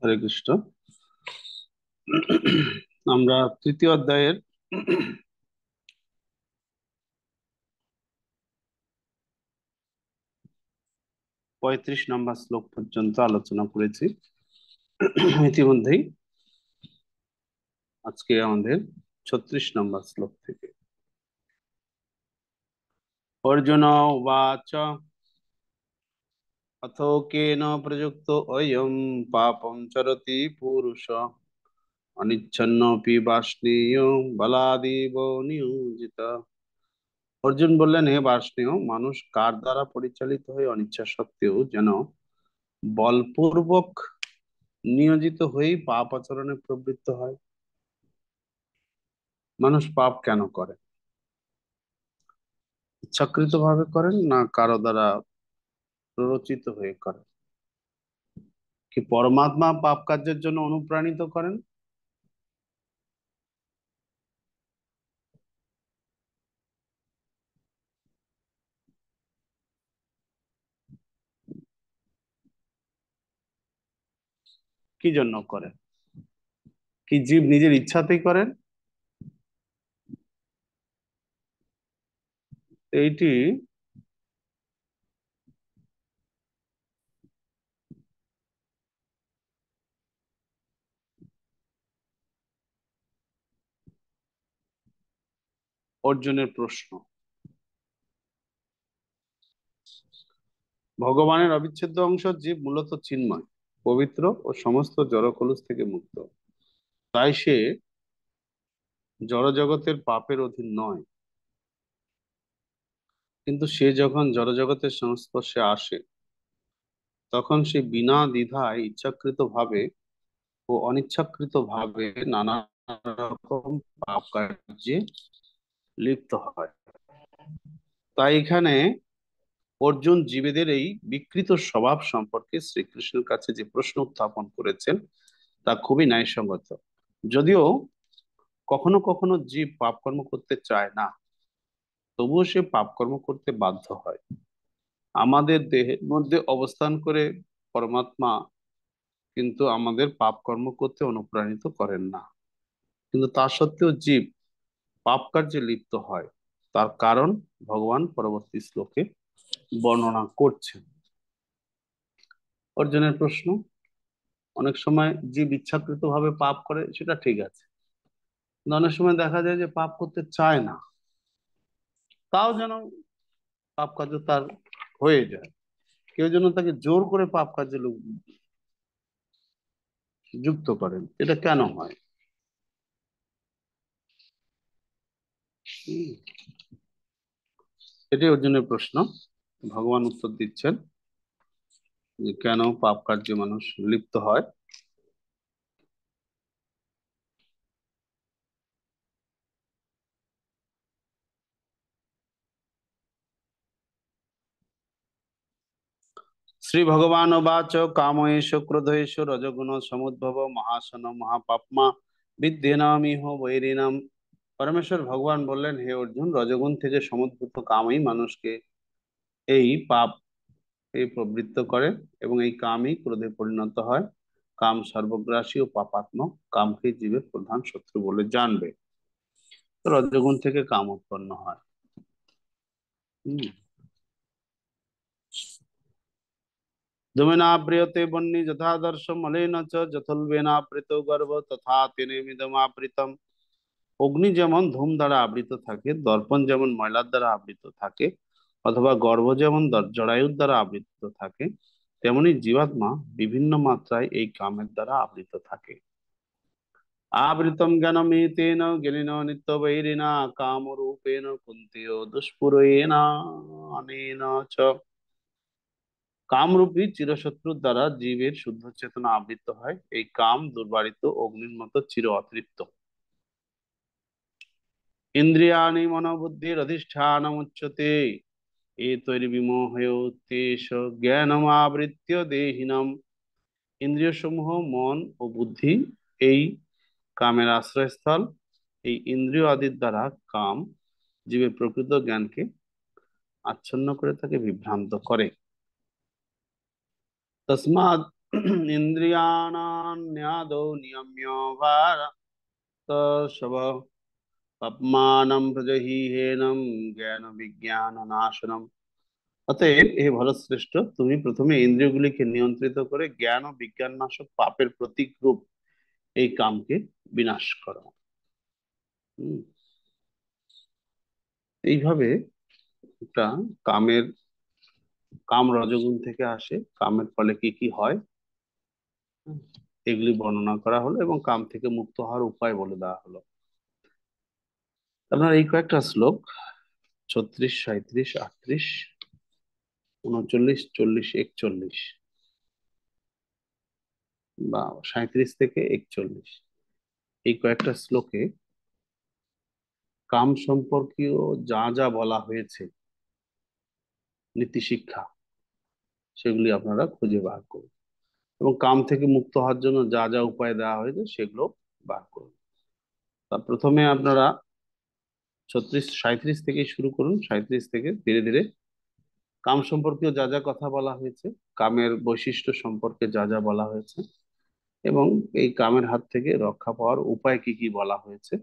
হরে কৃষ্ণ। আমরা তৃতীয় অধ্যায়ের 35 নম্বর শ্লোক পর্যন্ত আলোচনা করেছি ইতিমধ্যেই। আজকে আমাদের 36 নম্বর শ্লোক থেকে। অর্জুন উবাচ অথো কেন প্রযুক্ত অয়ম পাপম চরতি পুরুষ অনিচ্ছন্নপি বাষ্ণেয় বলাদিব নিয়োজিত। অর্জুন বললেন, হে বাষ্ণেয়, মানুষ কার দ্বারা পরিচালিত হয়ে অনিচ্ছা সত্ত্বেও যেন বলপূর্বক নিয়োজিত হয়েই পাপ আচরণে প্রবৃত্ত হয়। মানুষ পাপ কেন করে? ইচ্ছাকৃত ভাবে করেন না কারো দ্বারা প্ররোচিত হয়ে করেন? কি পরমাত্মা পাপ কার্যের জন্য অনুপ্রাণিত করেন? কি জন্য করেন? কি জীব নিজের ইচ্ছাতেই করেন? এইটি অর্জুনের প্রশ্ন। ভগবানের অবিচ্ছেদ্য অংশ জীব মূলত চিন্ময়, পবিত্র ও সমস্ত জড়কলুষ থেকে মুক্ত। তাই সে জড়জগতের পাপের অধীন নয়। কিন্তু সে যখন জড়জগতের সংস্পর্শে আসে, তখন সে বিনা দ্বিধায় ইচ্ছাকৃত ভাবে ও অনিচ্ছাকৃত ভাবে নানা রকম পাপ কার্যে লিপ্ত হয়। তাই এখানে অর্জুন জীবেদের এই বিকৃত স্বভাব সম্পর্কে শ্রীকৃষ্ণের কাছে যে প্রশ্ন উত্থাপন করেছেন তা খুবই ন্যায়সঙ্গত। যদিও কখনো কখনো জীব পাপকর্ম করতে চায় না, তবুও সে পাপকর্ম করতে বাধ্য হয়। আমাদের দেহের মধ্যে অবস্থান করে পরমাত্মা কিন্তু আমাদের পাপকর্ম করতে অনুপ্রাণিত করেন না। কিন্তু তা সত্ত্বেও জীব পাপ কার্যে লিপ্ত হয়। তার কারণ ভগবান পরবর্তী শ্লোকে বর্ণনা করছেন। অর্জুনের প্রশ্ন, অনেক সময় জীব ইচ্ছাকৃত ভাবে পাপ করে, সেটা ঠিক আছে। কিন্তু অনেক সময় দেখা যায় যে পাপ করতে চায় না, তাও যেন পাপ কার্য তার হয়ে যায়। কেউ যেন তাকে জোর করে পাপ কার্যে যুক্ত করেন। এটা কেন হয়? হুম, এটাই অর্জুনের প্রশ্ন। ভগবান উত্তর দিচ্ছেন যে কেন পাপ কার্যে মানুষ লিপ্ত হয়। শ্রী ভগবান বাচ কাময়েশ ক্রোধেশ রজগুণ সমুদ্ভব মহাসন মহাপাপমা বিদ্যেনামিহ বৈরিনাম। পরমেশ্বর ভগবান বললেন, হে অর্জুন, রজগুণ থেকে সমুদ্ভূত কামই মানুষকে এই পাপ এই প্রবৃত্ত করে এবং এই কামই ক্রোধে পরিণত হয়। কাম সর্বগ্রাসী ও পাপাত্মক, কামকে জীবের প্রধান শত্রু বলে জানবে। তো রজগুণ থেকে কাম উৎপন্ন হয়। হম। ধূমেনাপ্রিয়তে বহ্নি যথাদর্শ মলেন চ যথুল্বেনাবৃত গর্ভ তথা তেনেমিদমাবৃতম। অগ্নি যেমন ধূম দ্বারা আবৃত থাকে, দর্পণ যেমন ময়লার দ্বারা আবৃত থাকে, অথবা গর্ভ যেমন জরায়ুর দ্বারা আবৃত থাকে, তেমনি জীবাত্মা বিভিন্ন মাত্রায় এই কামের দ্বারা আবৃত থাকে। আবৃতম জ্ঞানমেতেন জ্ঞানিন নিত্যবৈরিণা কামরূপেণ কুন্তেয় দুষ্পুরেণ অনেন চ। কামরূপী চিরশত্রুর দ্বারা জীবের শুদ্ধ চেতনা আবৃত হয়। এই কাম দুর্বারিত অগ্নির মতো চির অতৃপ্ত। ইন্দ্রিয়াণি মনোবুদ্ধির অধিষ্ঠানমুচ্যতে এতৈর্বিমোহয় তেষ জ্ঞানমাবৃত্য দেহিনম। ইন্দ্রিয় সমূহ মন ও বুদ্ধি এই কামের আশ্রয়স্থল। এই ইন্দ্রিয় আদির দ্বারা কাম জীবের প্রকৃত জ্ঞানকে আচ্ছন্ন করে তাকে বিভ্রান্ত করে। তসমাদ ইন্দ্রিয়াণান্যাদৌ নিয়ম্য ভারতর্ষভ পাপ্মানম প্রজহিহেনম জ্ঞান বিজ্ঞান নাশনম। অতএব হে ভরতশ্রেষ্ঠ, তুমি প্রথমে ইন্দ্রিয়গুলিকে নিয়ন্ত্রিত করে জ্ঞান ও বিজ্ঞান নাশক পাপের প্রতীক রূপ এই কামকে বিনাশ করো। হুম, এইভাবে একটা কামের কাম রজগুণ থেকে আসে, কামের ফলে কি কি হয়, হুম, এগুলি বর্ণনা করা হলো এবং কাম থেকে মুক্ত হওয়ার উপায় বলে দেওয়া হলো। আপনার এই কয়েকটা শ্লোক 36, 37, 38, 39, 40, 41 বা 37 থেকে 41, এই কয়েকটা শ্লোকে কাম সম্পর্কীয় যা যা বলা হয়েছে নীতিশিক্ষা, সেগুলি আপনারা খুঁজে বার করুন এবং কাম থেকে মুক্ত হওয়ার জন্য যা যা উপায় দেওয়া হয়েছে সেগুলো বার করুন। তা প্রথমে আপনারা 36, 37 থেকে শুরু করুন। 37 থেকে ধীরে ধীরে কাম সম্পর্কীয় যা যা কথা বলা হয়েছে, কামের বৈশিষ্ট্য সম্পর্কে যা যা বলা হয়েছে এবং এই কামের হাত থেকে রক্ষা পাওয়ার উপায় কি কি বলা হয়েছে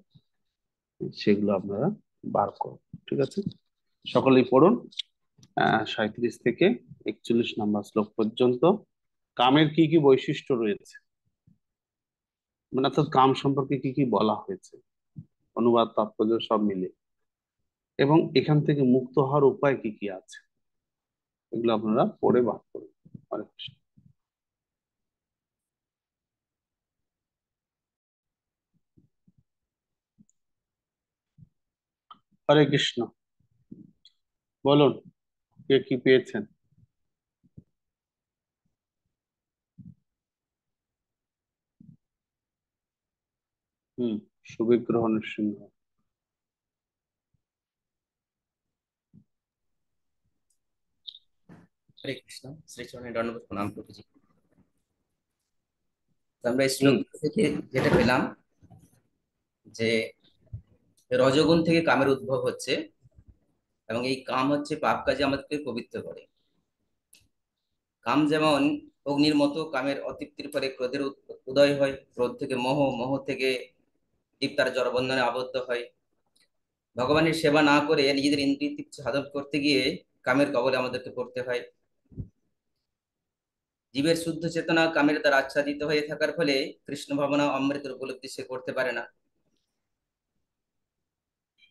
সেগুলো আপনারা বার করুন। ঠিক আছে, সকলেই পড়ুন 37 থেকে 41 নম্বর শ্লোক পর্যন্ত। কামের কি কি বৈশিষ্ট্য রয়েছে, মানে অর্থাৎ কাম সম্পর্কে কি কি বলা হয়েছে, অনুবাদ তাৎপর্য সব মিলে, এবং এখান থেকে মুক্ত হওয়ার উপায় কি কি আছে, এগুলো আপনারা পড়ে বার করুন। হরে কৃষ্ণ। হরে কৃষ্ণ। বলুন, কে কি পেয়েছেন? হুম, সুবিগ্রহ নৃসিংহ। হরে কৃষ্ণ। শ্রীচরণে দণ্ডবোধ প্রণাম প্রভুজি। তো আমরা এই শ্লোক হুম। থেকে যেটা পেলাম যে রজগুণ থেকে কামের উদ্ভব হচ্ছে এবং এই কাম হচ্ছে পাপ কাজে আমাদেরকে পবিত্র করে। কাম যেমন অগ্নির মতো, কামের অতৃপ্তির পরে ক্রোধের উদয় হয়, ক্রোধ থেকে মোহ, মোহ থেকে জীব তার জড়বন্ধনে আবদ্ধ হয়। ভগবানের সেবা না করে নিজেদের ইন্দ্রিয় তৃপ্তি সাধন করতে গিয়ে কামের কবলে আমাদেরকে পড়তে হয়। জীবের শুদ্ধ চেতনা কামের দ্বারা আচ্ছাদিত হয়ে থাকার ফলে কৃষ্ণ ভাবনা অমৃতের উপলব্ধি সে করতে পারে না।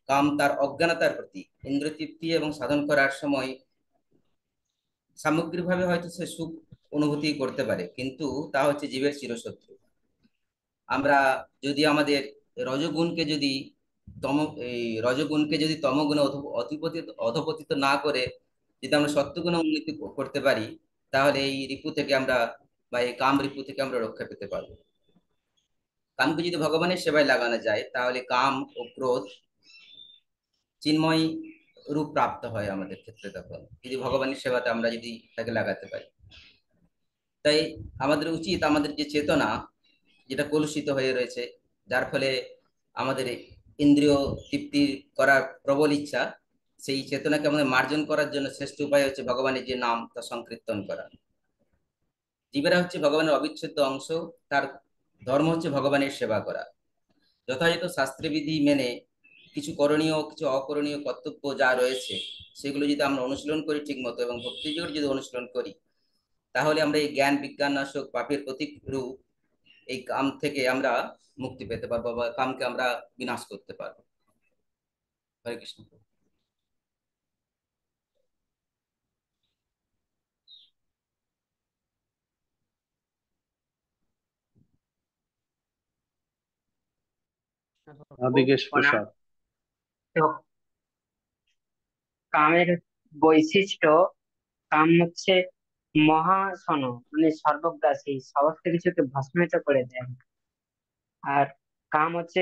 কাম তার অজ্ঞানতার প্রতীক। ইন্দ্রিয় তৃপ্তি এবং সাধন করার সময় সামগ্রিকভাবে হয়তো সে সুখ অনুভূতি করতে পারে, কিন্তু তা হচ্ছে জীবের চিরশত্রু। আমরা যদি আমাদের রজগুণকে যদি তম এই রজগুণকে যদি তমগুণে অধপতিত না করে যদি আমরা সত্যগুণে উন্নতি করতে পারি, তাহলে এই রিপু থেকে আমরা বা এই কাম রিপু থেকে আমরা রক্ষা পেতে পারবো। কামকে যদি ভগবানের সেবায় লাগানো যায়, তাহলে কাম ও ক্রোধ চিন্ময় রূপ প্রাপ্ত হয় আমাদের ক্ষেত্রে। তখন যদি ভগবানের সেবাতে আমরা যদি তাকে লাগাতে পারি, তাই আমাদের উচিত আমাদের যে চেতনা যেটা কলুষিত হয়ে রয়েছে, যার ফলে আমাদের ইন্দ্রিয় তৃপ্তি করার প্রবল ইচ্ছা, সেই চেতনাকে আমাদের মার্জন করার জন্য শ্রেষ্ঠ উপায় হচ্ছে ভগবানের যে নাম তা সংকীর্তন করা। জীবেরা হচ্ছে ভগবানের অবিচ্ছেদ্য অংশ, তার ধর্ম হচ্ছে ভগবানের সেবা করা। যথাযথ শাস্ত্রবিধি মেনে কিছু করণীয় কিছু অকরণীয় কর্তব্য যা রয়েছে, সেগুলো যদি আমরা অনুশীলন করি ঠিক মতো এবং ভক্তিযোগে যদি অনুশীলন করি, তাহলে আমরা এই জ্ঞান বিজ্ঞান নাশক পাপের প্রতীক রূপ এই কাম থেকে আমরা মুক্তি পেতে পারবো বা কামকে আমরা বিনাশ করতে পারবো। হরে কৃষ্ণ। রাধিকেশ প্রণাম। প্রসাদ। তো কামের বৈশিষ্ট্য, কাম হচ্ছে মহাসন, মানে সর্বগ্রাসী, সমস্ত কিছুকে ভস্মিত করে দেয়। আর কাম হচ্ছে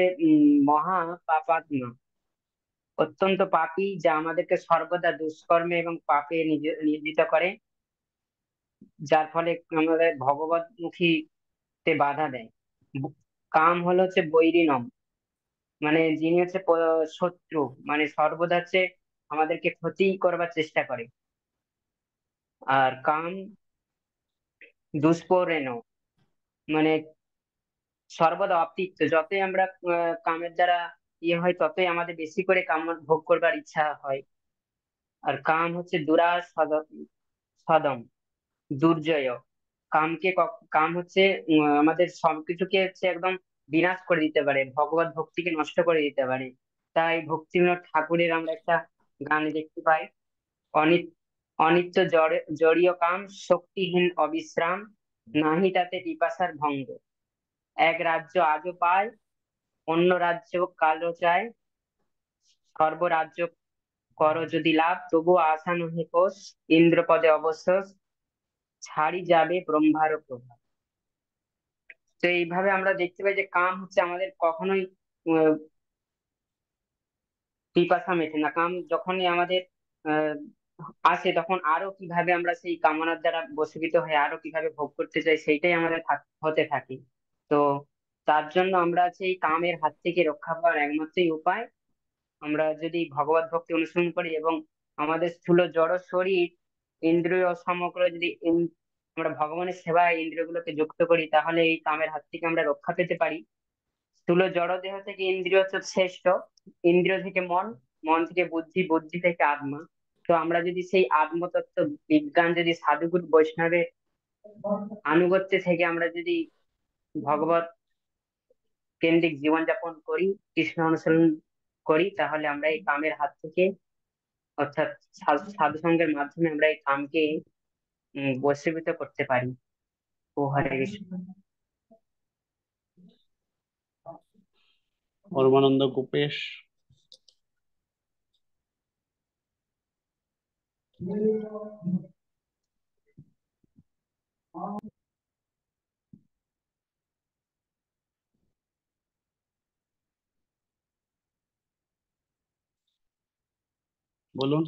মহা পাপাত্ম, অত্যন্ত পাপী, যা আমাদেরকে সর্বদা দুষ্কর্মে এবং পাপে নিয়োজিত করে, যার ফলে আমাদের ভগবতমুখীতে বাধা দেয়। কাম হলো হচ্ছে বৈরিনম, মানে যিনি হচ্ছে শত্রু, মানে সর্বদা হচ্ছে আমাদেরকে ক্ষতি করবার চেষ্টা করে। আর কাম দুষ্পরেণ, মানে সর্বদা অতৃপ্ত। যতই আমরা কামের দ্বারা হয়, ততই আমাদের বেশি করে কাম ভোগ করবার ইচ্ছা হয়। আর কাম হচ্ছে সদম, দুর্জয়। কাম হচ্ছে আমাদের সবকিছুকে হচ্ছে একদম বিনাশ করে দিতে পারে, ভগবত ভক্তিকে নষ্ট করে দিতে পারে। তাই ভক্তিবিনোদ ঠাকুরের আমরা একটা গান দেখতে পাই, অনিত অনিত্য জড়ীয় কাম, শক্তিহীন অবিশ্রাম, নাহি তাতে পিপাসার ভঙ্গ। এক রাজ্য আজও পায়, অন্য রাজ্য কালও চায়, সর্বরাজ্য কর যদি লাভ, তবুও আশা নহে কোষ, ইন্দ্রপদে অবশ্য ছাড়ি যাবে ব্রহ্মার প্রভাব। তো এইভাবে আমরা দেখতে পাই যে কাম হচ্ছে আমাদের কখনোই আহ, পিপাসা মেটে না। কাম যখনই আমাদের আহ আসে, তখন আরো কিভাবে আমরা সেই কামনার দ্বারা বশীভূত হয়ে আরো কিভাবে ভোগ করতে চাই, সেইটাই আমাদের হতে থাকে। তো তার জন্য আমরা সেই কামের হাত থেকে রক্ষা পাওয়ার একমাত্রই উপায়, আমরা যদি ভগবত ভক্তি অনুসরণ করি এবং আমাদের স্থূল জড় শরীর, ইন্দ্রিয় সমগ্র যদি আমরা ভগবানের সেবায় ইন্দ্রিয়গুলোকে যুক্ত করি, তাহলে এই কামের হাত থেকে আমরা রক্ষা পেতে পারি। স্থূল জড় দেহ থেকে ইন্দ্রিয় হচ্ছে শ্রেষ্ঠ, ইন্দ্রিয় থেকে মন, মন থেকে বুদ্ধি, বুদ্ধি থেকে আত্মা। তো আমরা যদি সেই আত্মতত্ত্ব বিজ্ঞান, যদি সাধুগুরু বৈষ্ণবের আনুগত্যে থেকে আমরা যদি ভগবত কেন্দ্রিক জীবনযাপন করি, কৃষ্ণ অনুসরণ করি, তাহলে আমরা এই কামের হাত থেকে, অর্থাৎ সাধু সঙ্গের মাধ্যমে আমরা এই কামকে বশীভূত করতে পারি। ও হরে কৃষ্ণ। পরমানন্দ গোপেশ। বলুন।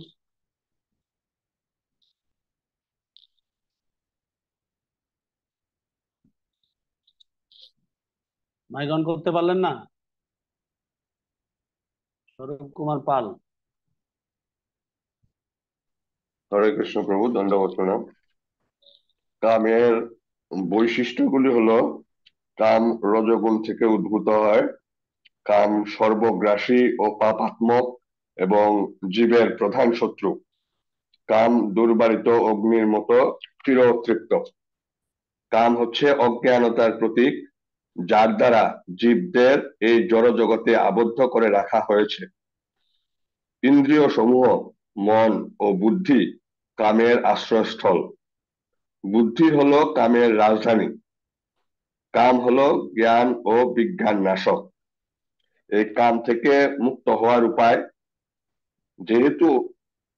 মাইক অন করতে পারলেন না? স্বরূপ কুমার পাল। হরে কৃষ্ণ প্রভু, দণ্ডবত প্রণাম। কামের বৈশিষ্ট্যগুলি হলো, কাম রজগুণ থেকে উদ্ভূত হয়, কাম সর্বগ্রাসী ও পাপাত্মক এবং জীবের প্রধান শত্রু, কাম দুর্বারিত অগ্নির মতো চির তৃপ্ত, কাম হচ্ছে অজ্ঞানতার প্রতীক, যার দ্বারা জীবদের এই জড় জগতে আবদ্ধ করে রাখা হয়েছে। ইন্দ্রিয় সমূহ, মন ও বুদ্ধি কামের আশ্রয়স্থল। বুদ্ধি হলো কামের রাজধানী। কাম হলো জ্ঞান ও বিজ্ঞান নাশক। এই কাম থেকে মুক্ত হওয়ার উপায়, যেহেতু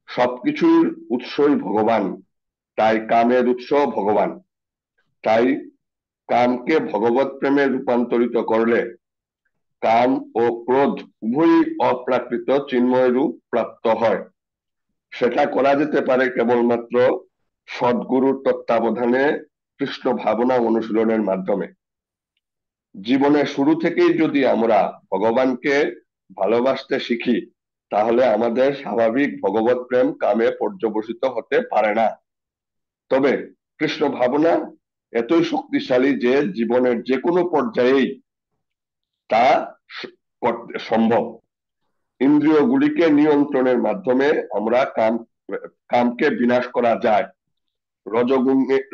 সবকিছুর উৎসই ভগবান, তাই কামের উৎস ভগবান। তাই কামকে ভগবত প্রেমে রূপান্তরিত করলে কাম ও ক্রোধ উভয়ই অপ্রাকৃত চিন্ময় রূপ প্রাপ্ত হয়। সেটা করা যেতে পারে কেবলমাত্র সদ্গুরুর তত্ত্বাবধানে, কৃষ্ণ ভাবনা অনুশীলনের মাধ্যমে। জীবনের শুরু থেকেই যদি আমরা ভগবানকে ভালোবাসতে শিখি, তাহলে আমাদের স্বাভাবিক ভগবত প্রেম কামে পর্যবসিত হতে পারে না। তবে কৃষ্ণ ভাবনা এতই শক্তিশালী যে জীবনের যে কোনো পর্যায়েই তা করতে সম্ভব। ইন্দ্রিয়গুলিকে নিয়ন্ত্রণের মাধ্যমে আমরা কামকে বিনাশ করা যায়।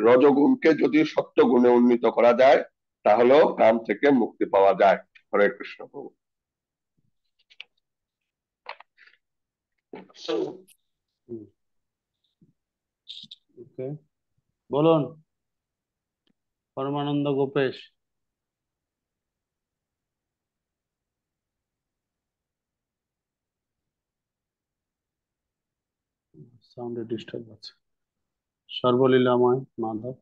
রজগুণকে যদি সত্য গুণে উন্নীত করা যায়, তাহলেও কাম থেকে মুক্তি পাওয়া যায়। হরে কৃষ্ণ প্রভু। ওকে, বলুন। পরমানন্দ গোপেশ। সাউন্ডে ডিস্টার্ব আছে। সর্বলীলাময় মাধব।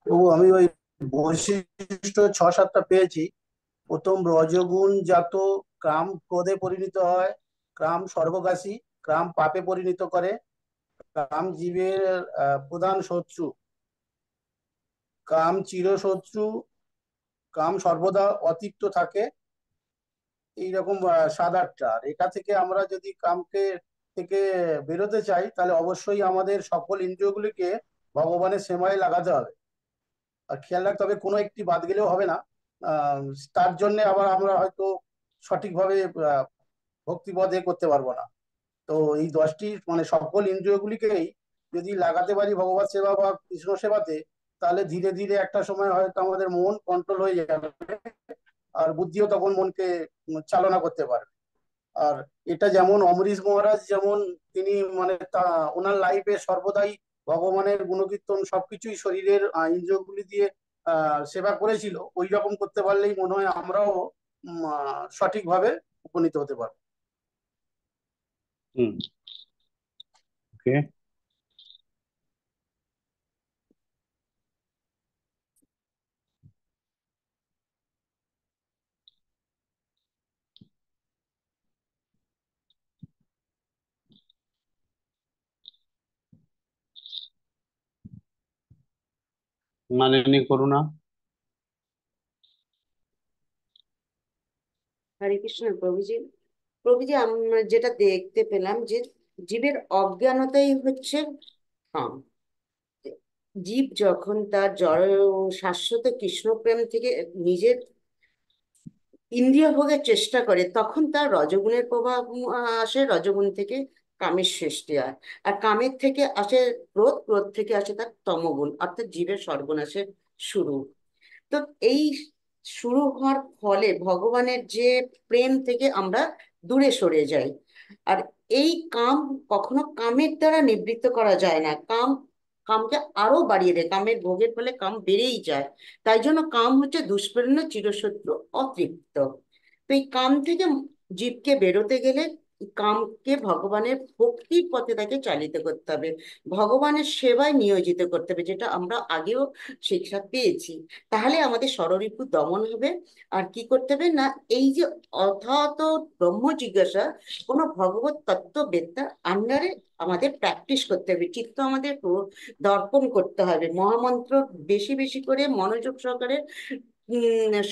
তবু আমি ওই বৈশিষ্ট্য 6-7টা পেয়েছি। প্রথম, রজগুণ জাত কাম ক্রোধে পরিণত হয়, কাম সর্বগ্রাসী, কাম পাপে পরিণত করে, কাম জীবের প্রধান শত্রু, কাম চিরশত্রু, কাম সর্বদা অতৃপ্ত থাকে। এইরকম 7-8টা। আর এটা থেকে আমরা যদি কামকে থেকে বেরোতে চাই, তাহলে অবশ্যই আমাদের সকল ইন্দ্রিয়গুলিকে ভগবানের সেবায় লাগাতে হবে। আর খেয়াল রাখতে হবে কোনো একটি বাদ গেলেও হবে না। আহ, তার জন্য আবার আমরা হয়তো সঠিকভাবে ভক্তিপদে করতে পারবো না। তো এই 10টি মানে সকল ইন্দ্রিয়গুলিকেই যদি লাগাতে পারি ভগবত সেবা বা কৃষ্ণ সেবাতে, তাহলে ধীরে ধীরে একটা সময় হয়তো আমাদের মন কন্ট্রোল হয়ে যাবে, আর বুদ্ধিও তখন মনকে চালনা করতে পারবে। আর এটা যেমন অমরিশ মহারাজ যেমন তিনি মানে ওনার লাইফে সর্বদাই ভগবানের গুণকীর্তন সবকিছুই শরীরের ইন্দ্রিয়গুলি দিয়ে সেবা করেছিল, ওই রকম করতে পারলেই মনে হয় আমরাও সঠিকভাবে উপনীত হতে পারবো। হুম। ওকে। মানিনী করুণা। হরে কৃষ্ণ প্রভুজি। প্রভুজি, আমরা যেটা দেখতে পেলাম যে জীবের অজ্ঞানতাই হচ্ছে কাম। জীব যখন তার জড় শাশ্বত কৃষ্ণ প্রেম থেকে নিজের ইন্দ্রিয় ভোগের চেষ্টা করে, তখন তার রজগুণের প্রভাব আসে, রজগুণ থেকে কামের সৃষ্টি হয়। আর কামের থেকে আসে ক্রোধ, ক্রোধ থেকে আসে তার তমগুণ, অর্থাৎ জীবের সর্বনাশের শুরু। তো এই শুরু হওয়ার ফলে ভগবানের যে প্রেম থেকে আমরা দূরে সরে যাই। আর এই কাম কখনো কামের দ্বারা নিবৃত্ত করা যায় না। কামকে আরো বাড়িয়ে দেয়, কামের ভোগের ফলে কাম বেড়েই যায়। তাই জন্য কাম হচ্ছে দুষ্প্রেরণ, চিরশত্রু, অতৃপ্ত। তো এই কাম থেকে জীবকে বেরোতে গেলে কামকে ভগবানের ভক্তির পথে তাকে চালিত করতে হবে, ভগবানের সেবায় নিয়োজিত করতে হবে, যেটা আমরা আগেও শিক্ষা পেয়েছি। তাহলে আমাদের ষড়রিপু দমন হবে। আর কি করতে হবে না, এই যে অথাত ব্রহ্ম জিজ্ঞাসা, কোনো ভগবত তত্ত্ববেত্তার আন্ডারে আমাদের প্র্যাকটিস করতে হবে, চিত্ত আমাদের দর্পণ করতে হবে, মহামন্ত্র বেশি বেশি করে মনোযোগ সহকারে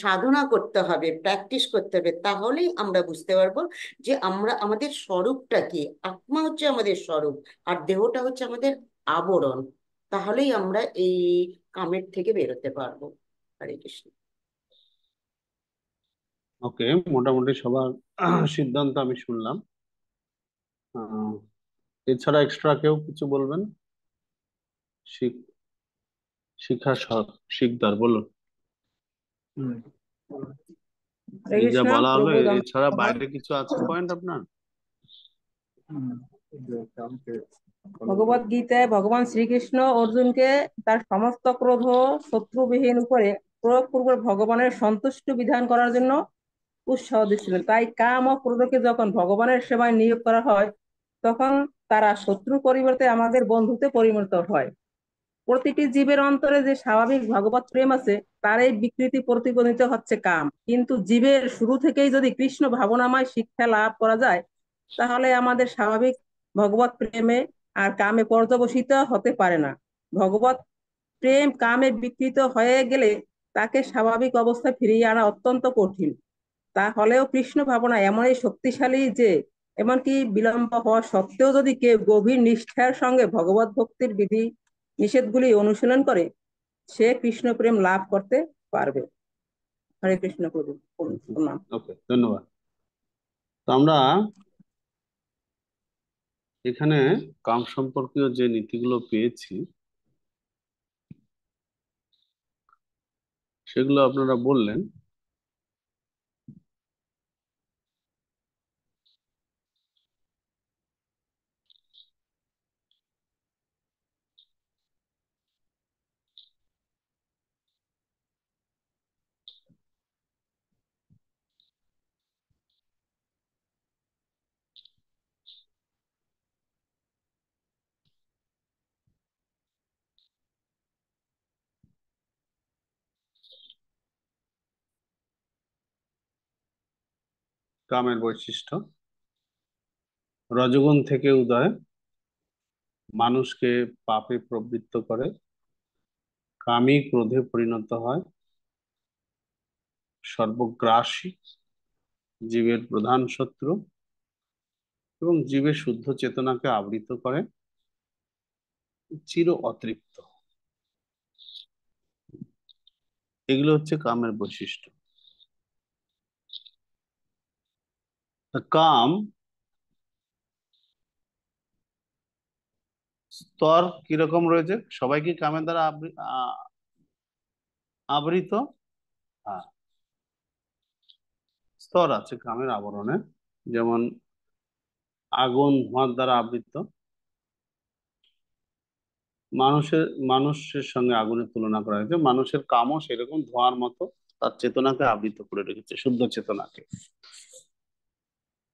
সাধনা করতে হবে, প্র্যাকটিস করতে হবে। তাহলেই আমরা বুঝতে পারবো যে আমরা আমাদের স্বরূপটা কি। আত্মা হচ্ছে আমাদের স্বরূপ, আর দেহটা হচ্ছে আমাদের আবরণ। তাহলেই আমরা এই কামের থেকে বেরোতে পারবো। হরে কৃষ্ণ। ওকে, মোটামুটি সবার সিদ্ধান্ত আমি শুনলাম। আহ, এছাড়া এক্সট্রা কেউ কিছু বলবেন? শিখ- শিখা শিকদার বলুন। হরে এই যা কৃষ্ণ বলা হলো প্রভু এছাড়া দণ্ডবোধ। বাইরে কিছু আছে পয়েন্ট আপনার? ভগবত গীতায় ভগবান শ্রীকৃষ্ণ অর্জুনকে তার সমস্ত ক্রোধ শত্রুবিহীন উপরে প্রয়োগপূর্বক ভগবানের সন্তুষ্ট বিধান করার জন্য উৎসাহ দিচ্ছিলেন। তাই কাম ও ক্রোধকে যখন ভগবানের সেবায় নিয়োগ করা হয়, তখন তারা শত্রুর পরিবর্তে আমাদের বন্ধুতে পরিণত হয়। প্রতিটি জীবের অন্তরে যে স্বাভাবিক ভগবত প্রেম আছে, তার এই বিকৃতি প্রতিফলিত হচ্ছে কাম। কিন্তু জীবের শুরু থেকেই যদি কৃষ্ণ ভাবনাময় শিক্ষা লাভ করা যায়, তাহলে আমাদের স্বাভাবিক ভগবত প্রেমে আর কামে পর্যবসিত হতে পারে না। ভগবত প্রেম কামে বিকৃত হয়ে গেলে তাকে স্বাভাবিক অবস্থায় ফিরিয়ে আনা অত্যন্ত কঠিন। তা হলেও কৃষ্ণ ভাবনা এমনই শক্তিশালী যে এমনকি বিলম্ব হওয়া সত্ত্বেও যদি কেউ গভীর নিষ্ঠার সঙ্গে ভগবত ভক্তির বিধি নিষেধগুলি অনুশীলন করে, সে কৃষ্ণ প্রেম লাভ করতে পারবে। হরে কৃষ্ণ প্রভু প্রণাম। ওকে, ধন্যবাদ। তো আমরা এখানে কাম সম্পর্কীয় যে নীতিগুলো পেয়েছি সেগুলো আপনারা বললেন। কামের বৈশিষ্ট্য: রজগুণ থেকে উদয়, মানুষকে পাপে প্রবৃত্ত করে, কামই ক্রোধে পরিণত হয়, সর্বগ্রাসী, জীবের প্রধান শত্রু, এবং জীবের শুদ্ধ চেতনাকে আবৃত করে চির অতৃপ্ত। এগুলো হচ্ছে কামের বৈশিষ্ট্য। তা কাম স্তর কিরকম রয়েছে? সবাই কি কামের দ্বারা আবৃত? হ্যাঁ, স্তর আছে কামের আবরণে। যেমন আগুন ধোঁয়ার দ্বারা আবৃত। মানুষের সঙ্গে আগুনের তুলনা করা হয়েছে। মানুষের কামও সেরকম ধোঁয়ার মতো তার চেতনাকে আবৃত করে রেখেছে, শুদ্ধ চেতনাকে।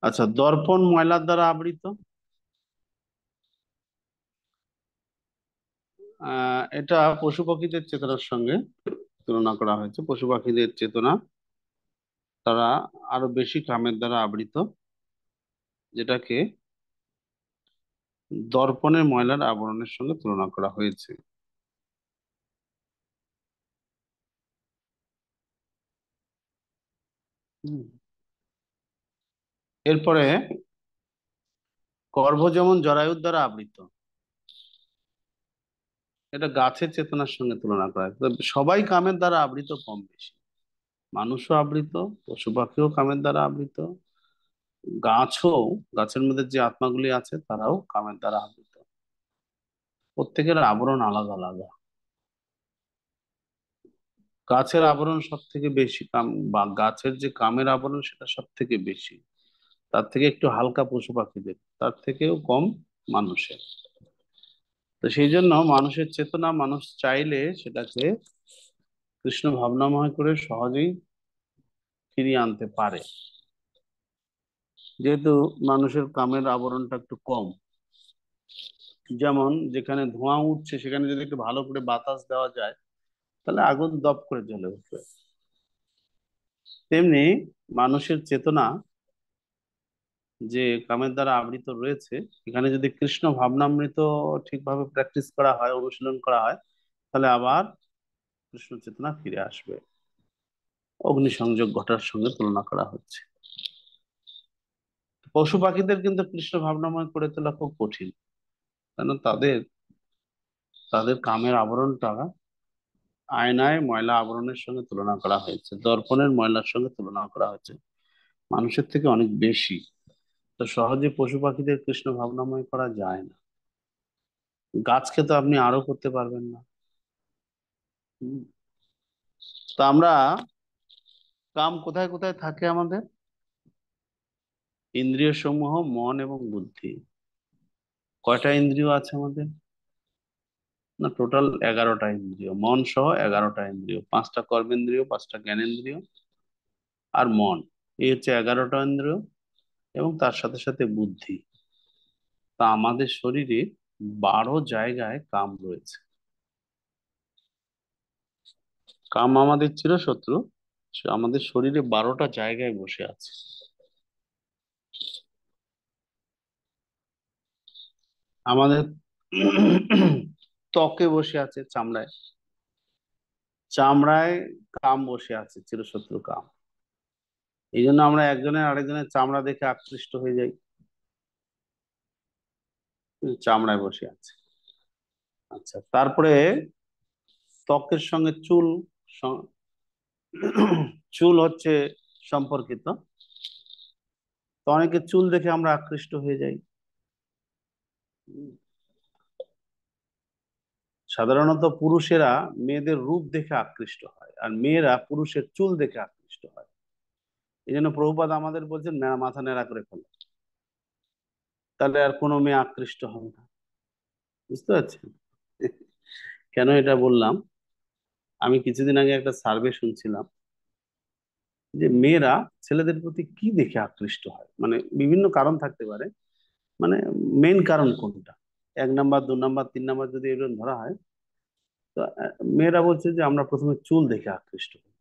আচ্ছা, দর্পণ ময়লার দ্বারা আবৃত। এটা পশু পাখিদের চেতনার সঙ্গে তুলনা করা হয়েছে। পশু পাখিদের চেতনা তারা আরো বেশি কামের দ্বারা আবৃত, যেটাকে দর্পণের ময়লার আবরণের সঙ্গে তুলনা করা হয়েছে। হুম। এরপরে গর্ভ যেমন জরায়ুর দ্বারা আবৃত, এটা গাছের চেতনার সঙ্গে তুলনা করা হয়। তবে সবাই কামের দ্বারা আবৃত কম বেশি। মানুষও আবৃত, পশু পাখিও কামের দ্বারা আবৃত, গাছও, গাছের মধ্যে যে আত্মাগুলি আছে তারাও কামের দ্বারা আবৃত। প্রত্যেকের আবরণ আলাদা আলাদা। গাছের আবরণ সব থেকে বেশি কাম, বা গাছের যে কামের আবরণ সেটা সব থেকে বেশি। তার থেকে একটু হালকা পশু পাখিদের, তার থেকেও কম মানুষের। তো সেই জন্য মানুষের চেতনা মানুষ চাইলে সেটাকে কৃষ্ণ ভাবনাময় করে সহজেই ফিরিয়ে আনতে পারে। যেহেতু মানুষের কামের আবরণটা একটু কম, যেমন যেখানে ধোঁয়া উঠছে সেখানে যদি একটু ভালো করে বাতাস দেওয়া যায় তাহলে আগুন দপ করে জ্বলে উঠবে। তেমনি মানুষের চেতনা যে কামের দ্বারা আবৃত রয়েছে, এখানে যদি কৃষ্ণ ভাবনামৃত ঠিকভাবে প্র্যাকটিস করা হয়, অনুশীলন করা হয়, তাহলে আবার কৃষ্ণ চেতনা ফিরে আসবে। অগ্নিসংযোগ ঘটার সঙ্গে তুলনা করা হচ্ছে। পশু পাখিদের কিন্তু কৃষ্ণ ভাবনাময় করে তোলা খুব কঠিন, কারণ তাদের তাদের কামের আবরণটা আয়নায় ময়লা আবরণের সঙ্গে তুলনা করা হয়েছে, দর্পণের ময়লার সঙ্গে তুলনা করা হয়েছে, মানুষের থেকে অনেক বেশি। তো সহজে পশু পাখিদের কৃষ্ণ ভাবনাময় করা যায় না। গাছকে তো আপনি আরো করতে পারবেন না। হুম। তো আমরা, কাম কোথায় কোথায় থাকে আমাদের? ইন্দ্রিয় সমূহ, মন এবং বুদ্ধি। কয়টা ইন্দ্রিয় আছে আমাদের? না, টোটাল 11টা ইন্দ্রিয়, মন সহ 11টা ইন্দ্রিয়। 5টা কর্মেন্দ্রিয়, 5টা জ্ঞানেন্দ্রিয়, আর মন। এই হচ্ছে 11টা ইন্দ্রিয়, এবং তার সাথে সাথে বুদ্ধি। তা আমাদের শরীরে 12 জায়গায় কাম রয়েছে। কাম আমাদের চিরশত্রু, সে আমাদের শরীরে 12টা জায়গায় বসে আছে। আমাদের ত্বকে বসে আছে, চামড়ায়, চামড়ায় কাম বসে আছে, চিরশত্রু কাম। এই জন্য আমরা একজনের আরেকজনের চামড়া দেখে আকৃষ্ট হয়ে যাই। চামড়ায় বসে আছে। আচ্ছা, তারপরে ত্বকের সঙ্গে চুল, স- চুল হচ্ছে সম্পর্কিত। তো অনেকে চুল দেখে আমরা আকৃষ্ট হয়ে যাই। সাধারণত পুরুষেরা মেয়েদের রূপ দেখে আকৃষ্ট হয়, আর মেয়েরা পুরুষের চুল দেখে আকৃষ্ট হয়। এই জন্য প্রভুপাদ আমাদের বলছেন মাথা ন্যাড়া করে ফেলো, তাহলে আর কোনো মেয়ে আকৃষ্ট হবে না। বুঝতে পারছেন কেন এটা বললাম? আমি কিছুদিন আগে একটা সার্ভে শুনছিলাম যে মেয়েরা ছেলেদের প্রতি কি দেখে আকৃষ্ট হয়। মানে বিভিন্ন কারণ থাকতে পারে, মানে মেইন কারণ কোনটা, 1 নাম্বার, 2 নাম্বার, 3 নাম্বার যদি এরকম ধরা হয়, তো মেয়েরা বলছে যে আমরা প্রথমে চুল দেখে আকৃষ্ট হই,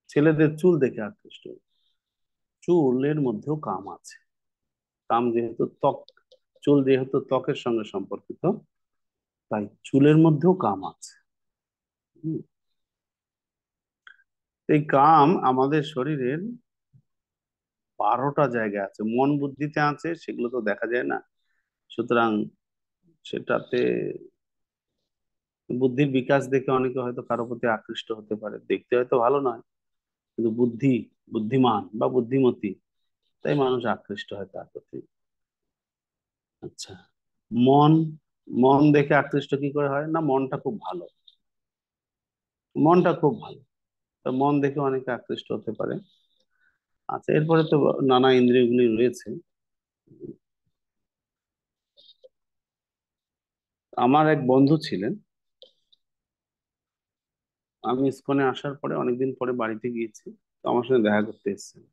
ছেলেদের চুল দেখে আকৃষ্ট হই। চুলের মধ্যেও কাম আছে। কাম যেহেতু ত্বক, চুল যেহেতু ত্বকের সঙ্গে সম্পর্কিত, তাই চুলের মধ্যেও কাম আছে। হুম। এই কাম আমাদের শরীরের 12টা জায়গা আছে, মন বুদ্ধিতে আছে, সেগুলো তো দেখা যায় না। সুতরাং সেটাতে বুদ্ধির বিকাশ দেখে অনেকে হয়তো কারো প্রতি আকৃষ্ট হতে পারে, দেখতে হয়তো ভালো নয়, কিন্তু বুদ্ধিমান বা বুদ্ধিমতী, তাই মানুষ আকৃষ্ট হয় তার প্রতি। আচ্ছা, মন মন দেখে আকৃষ্ট কি করে হয়? না, মনটা খুব ভালো, মনটা খুব ভালো, তা মন দেখে অনেকে আকৃষ্ট হতে পারে। আচ্ছা, এরপরে তো নানা ইন্দ্রিয়গুলি রয়েছে। আমার এক বন্ধু ছিলেন, আমি ইসকনে আসার পরে অনেকদিন পরে বাড়িতে গিয়েছি, তো আমার সঙ্গে দেখা করতে এসেছেন।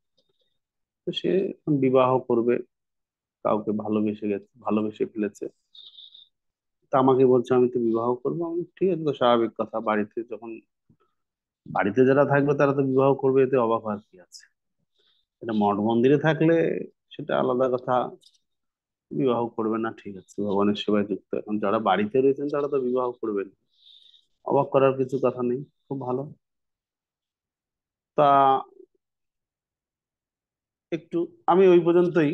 তো সে এখন বিবাহ করবে, কাউকে ভালোবেসে ফেলেছে। তা আমাকে বলছে আমি তো বিবাহ করবো। আমি বললাম, ঠিক আছে, তো স্বাভাবিক কথা, বাড়িতে যারা থাকবে তারা তো বিবাহ করবে, এতে অবাক হওয়ার কি আছে? এটা মঠ মন্দিরে থাকলে সেটা আলাদা কথা, বিবাহ করবে না, ঠিক আছে, ভগবানের সেবায় যুক্ত। এখন যারা বাড়িতে রয়েছেন তারা তো বিবাহ করবেন, অবাক করার কিছু কথা নেই, খুব ভালো। তা একটু আমি ওই পর্যন্তই,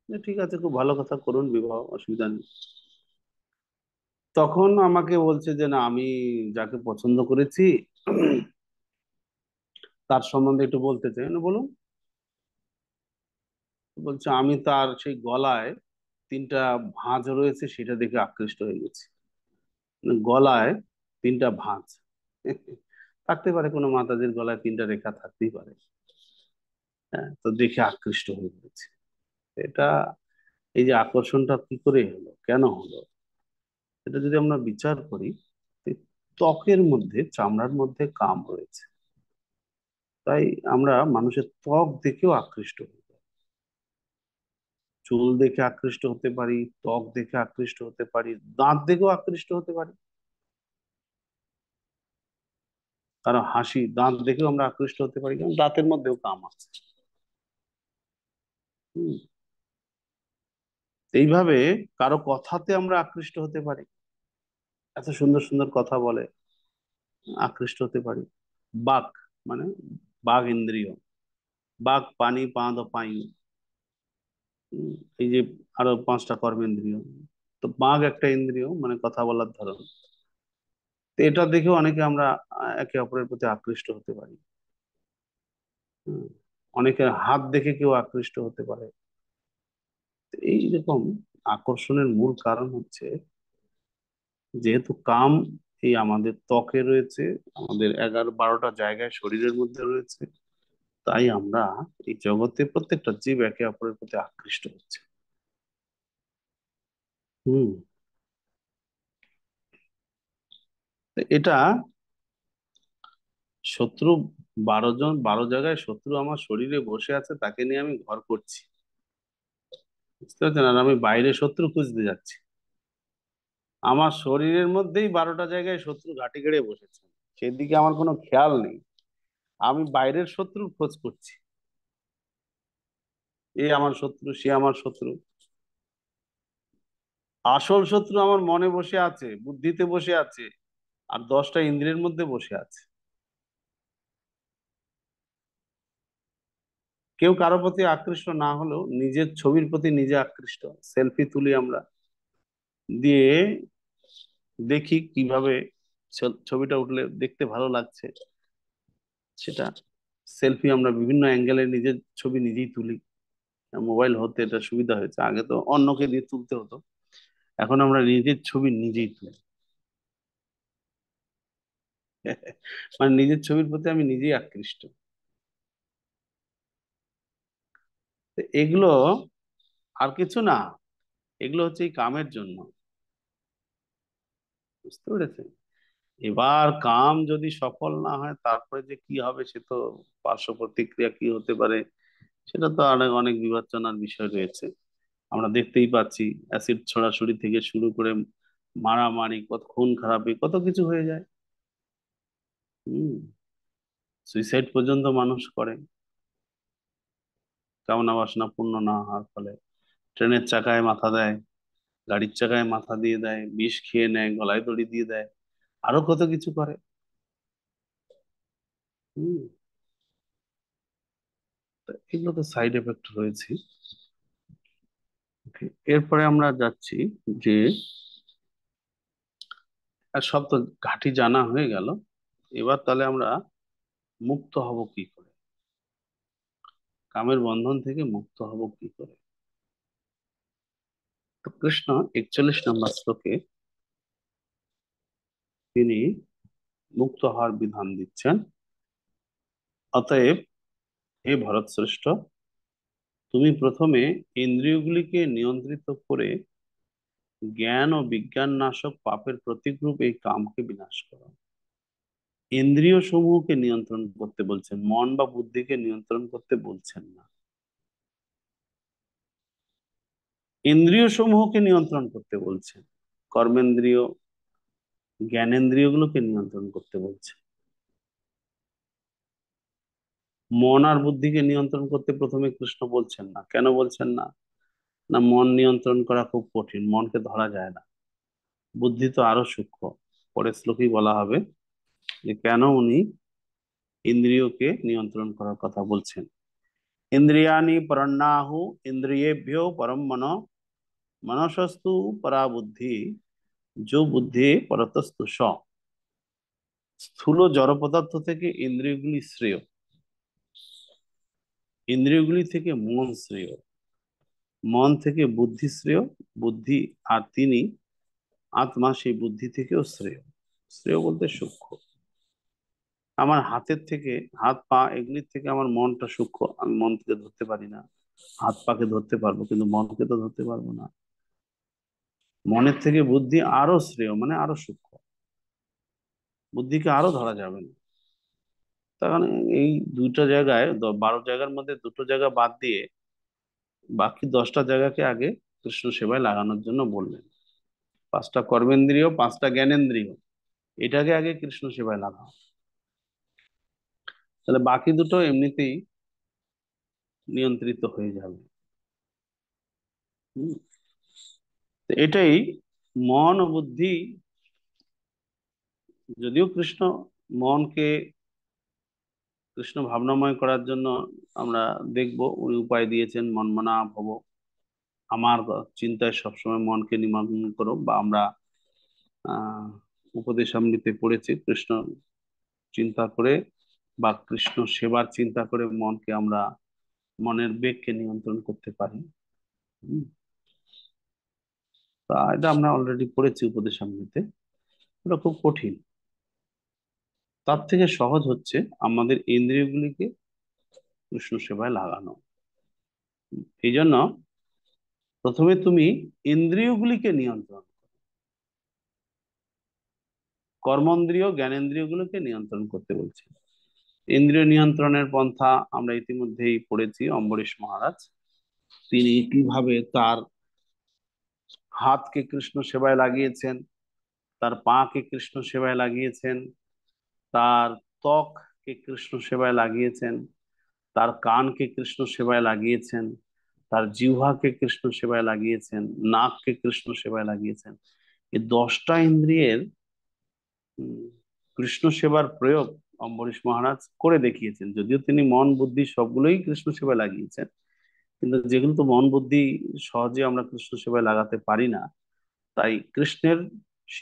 যে ঠিক আছে, খুব ভালো কথা, করুন বিবাহ, অসুবিধা নেই। তখন আমাকে বলছে যে না, আমি যাকে পছন্দ করেছি তার সম্বন্ধে একটু বলতে চাই। না, বলুন। বলছে আমি তার সেই গলায় 3টা ভাঁজ রয়েছে, সেটা দেখে আকৃষ্ট হয়ে গেছি। মানে গলায় 3টা ভাঁজ থাকতে পারে, কোনো মাতাজির গলায় 3টা রেখা থাকতেই পারে। হ্যাঁ, তো দেখে আকৃষ্ট হয়ে গেছে। এটা, এই যে আকর্ষণটা কি করে হলো, কেন হলো, এটা যদি আমরা বিচার করি, এই ত্বকের মধ্যে, চামড়ার মধ্যে কাম রয়েছে। তাই আমরা মানুষের ত্বক দেখেও আকৃষ্ট হই, চুল দেখে আকৃষ্ট হতে পারি, ত্বক দেখে আকৃষ্ট হতে পারি, দাঁত দেখেও আকৃষ্ট হতে পারি। কারণ দাঁত দেখেও আমরা আকৃষ্ট হতে পারি, কারণ দাঁতের মধ্যেও কাম আছে। হম। এইভাবে কারো কথাতে আমরা আকৃষ্ট হতে পারি, এত সুন্দর সুন্দর কথা বলে, আকৃষ্ট হতে পারি। বাক মানে বাঘ ইন্দ্রিয়, বাক পানি পাঁদ পাই, উম, এই যে আরো 5টা কর্মেন্দ্রিয়, তো বাঘ একটা ইন্দ্রিয়, মানে কথা বলার ধরন। তো এটা দেখেও অনেকে আমরা একে অপরের প্রতি আকৃষ্ট হতে পারি। হুম। অনেকের হাত দেখে কেউ আকৃষ্ট হতে পারে। তো এইরকম আকর্ষণের মূল কারণ হচ্ছে, যেহেতু কাম এই আমাদের ত্বকে রয়েছে, আমাদের 11-12টা জায়গায় শরীরের মধ্যে রয়েছে, তাই আমরা এই জগতে প্রত্যেকটা জীব একে অপরের প্রতি আকৃষ্ট হচ্ছে। হুম। তো এটা শত্রু, 12 জায়গায় শত্রু আমার শরীরে বসে আছে, তাকে নিয়ে আমি ঘর করছি, বুঝতে পারছেন? আর আমি বাইরে শত্রু খুঁজতে যাচ্ছি, আমার শরীরের মধ্যেই 12টা জায়গায় শত্রু ঘাঁটি গেড়ে বসেছে, সেদিকে আমার কোনো খেয়াল নেই, আমি বাইরের শত্রুর খোঁজ করছি, এ আমার শত্রু, সে আমার শত্রু। আসল শত্রু আমার মনে বসে আছে, বুদ্ধিতে বসে আছে, আর 10টা ইন্দ্রিয়ের মধ্যে বসে আছে। কেউ কারো প্রতি আকৃষ্ট না হলেও নিজের ছবির প্রতি নিজে আকৃষ্ট, সেলফি তুলি আমরা, দিয়ে দেখি কিভাবে ছবিটা উঠলে দেখতে ভালো লাগছে, সেটা সেলফি আমরা বিভিন্ন অ্যাঙ্গেলে নিজের ছবি নিজেই তুলি। মোবাইল হতে এটা সুবিধা হয়েছে, আগে তো অন্যকে দিয়ে তুলতে হতো, এখন আমরা নিজের ছবি নিজেই তুলি মানে নিজের ছবির প্রতি আমি নিজেই আকৃষ্ট। তো এগুলো আর কিছু না, এগুলো হচ্ছে এই কামের জন্য, বুঝতে পেরেছেন? এবার কাম যদি সফল না হয়, তারপরে যে কি হবে, সে তো পার্শ্ব প্রতিক্রিয়া কি হতে পারে, সেটা তো অনেক অনেক বিবেচনার বিষয় রয়েছে। আমরা দেখতেই পাচ্ছি, অ্যাসিড ছোড়াছুড়ি থেকে শুরু করে মারামারি, কত খুন খারাপি, কত কিছু হয়ে যায়। হম। সুইসাইড পর্যন্ত মানুষ করে কামনা বাসনা পূর্ণ না হওয়ার ফলে। ট্রেনের চাকায় মাথা দেয়, গাড়ির চাকায় মাথা দিয়ে দেয়, বিষ খেয়ে নেয়, গলায় দড়ি দিয়ে দেয়, আরো কত কিছু করে। হম। এগুলো তো সাইড এফেক্ট রয়েছে। এরপরে আমরা যাচ্ছি যে আর সব তো ঘাঁটি জানা হয়ে গেল। এবার তাহলে আমরা মুক্ত হব কি করে, কামের বন্ধন থেকে মুক্ত হব কি করে। তো কৃষ্ণ 41 নম্বর শ্লোকে তিনি মুক্ত হওয়ার বিধান দিচ্ছেন। অতএব হে ভরত শ্রেষ্ঠ, তুমি প্রথমে ইন্দ্রিয়গুলিকে নিয়ন্ত্রিত করে জ্ঞান ও বিজ্ঞান নাশক পাপের প্রতীকরূপ এই কামকে বিনাশ করো। ইন্দ্রিয় সমূহকে নিয়ন্ত্রণ করতে বলছেন, মন বা বুদ্ধিকে নিয়ন্ত্রণ করতে বলছেন না। ইন্দ্রিয় সমূহকে নিয়ন্ত্রণ করতে বলছেন, কর্মেন্দ্রিয় জ্ঞানেন্দ্রিয়গুলোকে নিয়ন্ত্রণ করতে বলছেন। মন আর বুদ্ধিকে নিয়ন্ত্রণ করতে প্রথমে কৃষ্ণ বলছেন না। কেন বলছেন না? না, মন নিয়ন্ত্রণ করা খুব কঠিন, মনকে ধরা যায় না। বুদ্ধি তো আরো সূক্ষ্ম, পরের শ্লোকেই বলা হবে যে কেন উনি ইন্দ্রিয়কে নিয়ন্ত্রণ করার কথা বলছেন। ইন্দ্রিয়ানি পরন্নাহু ইন্দ্রিয়েভ্যো পরম মন, মনসস্তু পরা বুদ্ধি, যো বুদ্ধি পরতস্তু স। স্থূল জড় পদার্থ থেকে ইন্দ্রিয়গুলি শ্রেয়, ইন্দ্রিয়গুলি থেকে মন শ্রেয়, মন থেকে বুদ্ধি শ্রেয়, বুদ্ধি আর তিনি আত্মা সেই বুদ্ধি থেকেও শ্রেয়। শ্রেয় বলতে সূক্ষ্ম। আমার হাতের থেকে, হাত পা এগুলির থেকে আমার মনটা সূক্ষ্ম, আমি মন থেকে ধরতে পারি না। হাত পাকে ধরতে পারবো কিন্তু মনকে তো ধরতে পারবো না। মনের থেকে বুদ্ধি আরো শ্রেয়, মানে আরো সূক্ষ্ম, বুদ্ধিকে আরো ধরা যাবে না। তার মানে এই দুইটা জায়গায় 12 জায়গার মধ্যে দুটো জায়গা বাদ দিয়ে বাকি 10টা জায়গাকে আগে কৃষ্ণ সেবায় লাগানোর জন্য বললেন। 5টা কর্মেন্দ্রিয়, 5টা জ্ঞানেন্দ্রিয়, এটাকে আগে কৃষ্ণ সেবায় লাগাও, তাহলে বাকি দুটো এমনিতেই নিয়ন্ত্রিত হয়ে যাবে। হুম, তো এটাই মন ও বুদ্ধি। যদিও কৃষ্ণ মনকে কৃষ্ণ ভাবনাময় করার জন্য আমরা দেখব উনি উপায় দিয়েছেন, মনমনা ভব, আমার চিন্তায় সবসময় মনকে নিমগ্ন করো। বা আমরা আহ উপদেশামৃতে পড়েছি কৃষ্ণ চিন্তা করে বা কৃষ্ণ সেবার চিন্তা করে মনকে আমরা, মনের বেগকে নিয়ন্ত্রণ করতে পারি। হুম, তা এটা আমরা অলরেডি পড়েছি উপদেশামৃতে। এটা খুব কঠিন। তার থেকে সহজ হচ্ছে আমাদের ইন্দ্রিয়গুলিকে কৃষ্ণ সেবায় লাগানো। এই জন্য প্রথমে তুমি ইন্দ্রিয়গুলিকে নিয়ন্ত্রণ, কর্মেন্দ্রিয় জ্ঞানেন্দ্রিয়গুলোকে নিয়ন্ত্রণ করতে বলছে। ইন্দ্রিয় নিয়ন্ত্রণের পন্থা আমরা ইতিমধ্যেই পড়েছি। অম্বরীশ মহারাজ তিনি কিভাবে তার হাতকে কৃষ্ণ সেবায় লাগিয়েছেন, তার পাকে কৃষ্ণ সেবায় লাগিয়েছেন, তার ত্বককে কৃষ্ণ সেবায় লাগিয়েছেন, তার কানকে কৃষ্ণ সেবায় লাগিয়েছেন, তার জিহ্বাকে কৃষ্ণ সেবায় লাগিয়েছেন, নাককে কৃষ্ণ সেবায় লাগিয়েছেন। এই 10টা ইন্দ্রিয়ের উম, কৃষ্ণ সেবার প্রয়োগ অম্বরীশ মহারাজ করে দেখিয়েছেন। যদিও তিনি মন বুদ্ধি সবগুলোই কৃষ্ণ সেবায় লাগিয়েছেন, কিন্তু যেগুলো তো মন বুদ্ধি সহজে আমরা কৃষ্ণ সেবায় লাগাতে পারি না, তাই কৃষ্ণের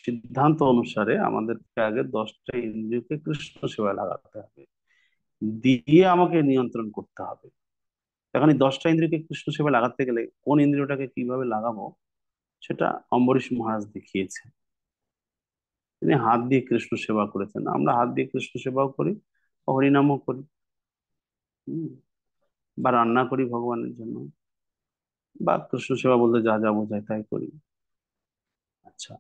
সিদ্ধান্ত অনুসারে আমাদেরকে আগে 10টা ইন্দ্রিয়কে কৃষ্ণ সেবায় লাগাতে হবে, দিয়ে আমাকে নিয়ন্ত্রণ করতে হবে। এখন এই 10টা ইন্দ্রিয়কে কৃষ্ণ সেবায় লাগাতে গেলে কোন ইন্দ্রিয়টাকে কিভাবে লাগাবো সেটা অম্বরীশ মহারাজ দেখিয়েছে। তিনি হাত দিয়ে কৃষ্ণ সেবা করেছেন, আমরা হাত দিয়ে কৃষ্ণ সেবাও করি, হরিনামও করি। হম, বা রান্না করি ভগবানের জন্য, বা কৃষ্ণ সেবা বলতে যা যা বোঝায় তাই করি। আচ্ছা,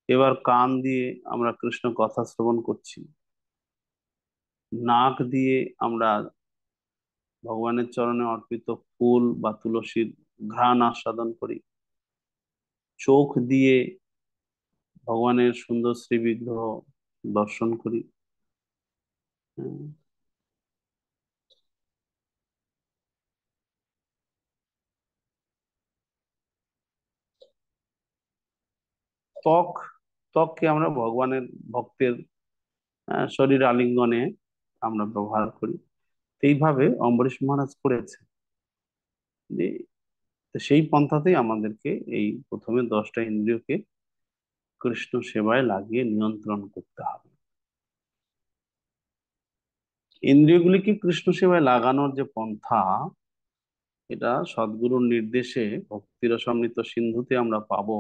এবার কান দিয়ে আমরা কৃষ্ণ কথা শ্রবণ করছি, নাক দিয়ে আমরা ভগবানের চরণে অর্পিত ফুল বা তুলসীর ঘ্রাণ আস্বাদন করি, চোখ দিয়ে ভগবানের সুন্দর শ্রী বিগ্রহ দর্শন করি। হ্যাঁ, ত্বক, ত্বককে আমরা ভগবানের ভক্তের শরীর আলিঙ্গনে আমরা ব্যবহার করি। এইভাবে অম্বরীশ মহারাজ করেছে। যে তো সেই পন্থাতেই আমাদেরকে এই প্রথমে 10টা ইন্দ্রিয়কে কৃষ্ণ সেবায় লাগিয়ে নিয়ন্ত্রণ করতে হবে। ইন্দ্রিয়গুলিকে কৃষ্ণ সেবায় লাগানোর যে পন্থা, এটা সদ্গুরুর নির্দেশে ভক্তিরসামৃত সিন্ধুতে আমরা পাবো।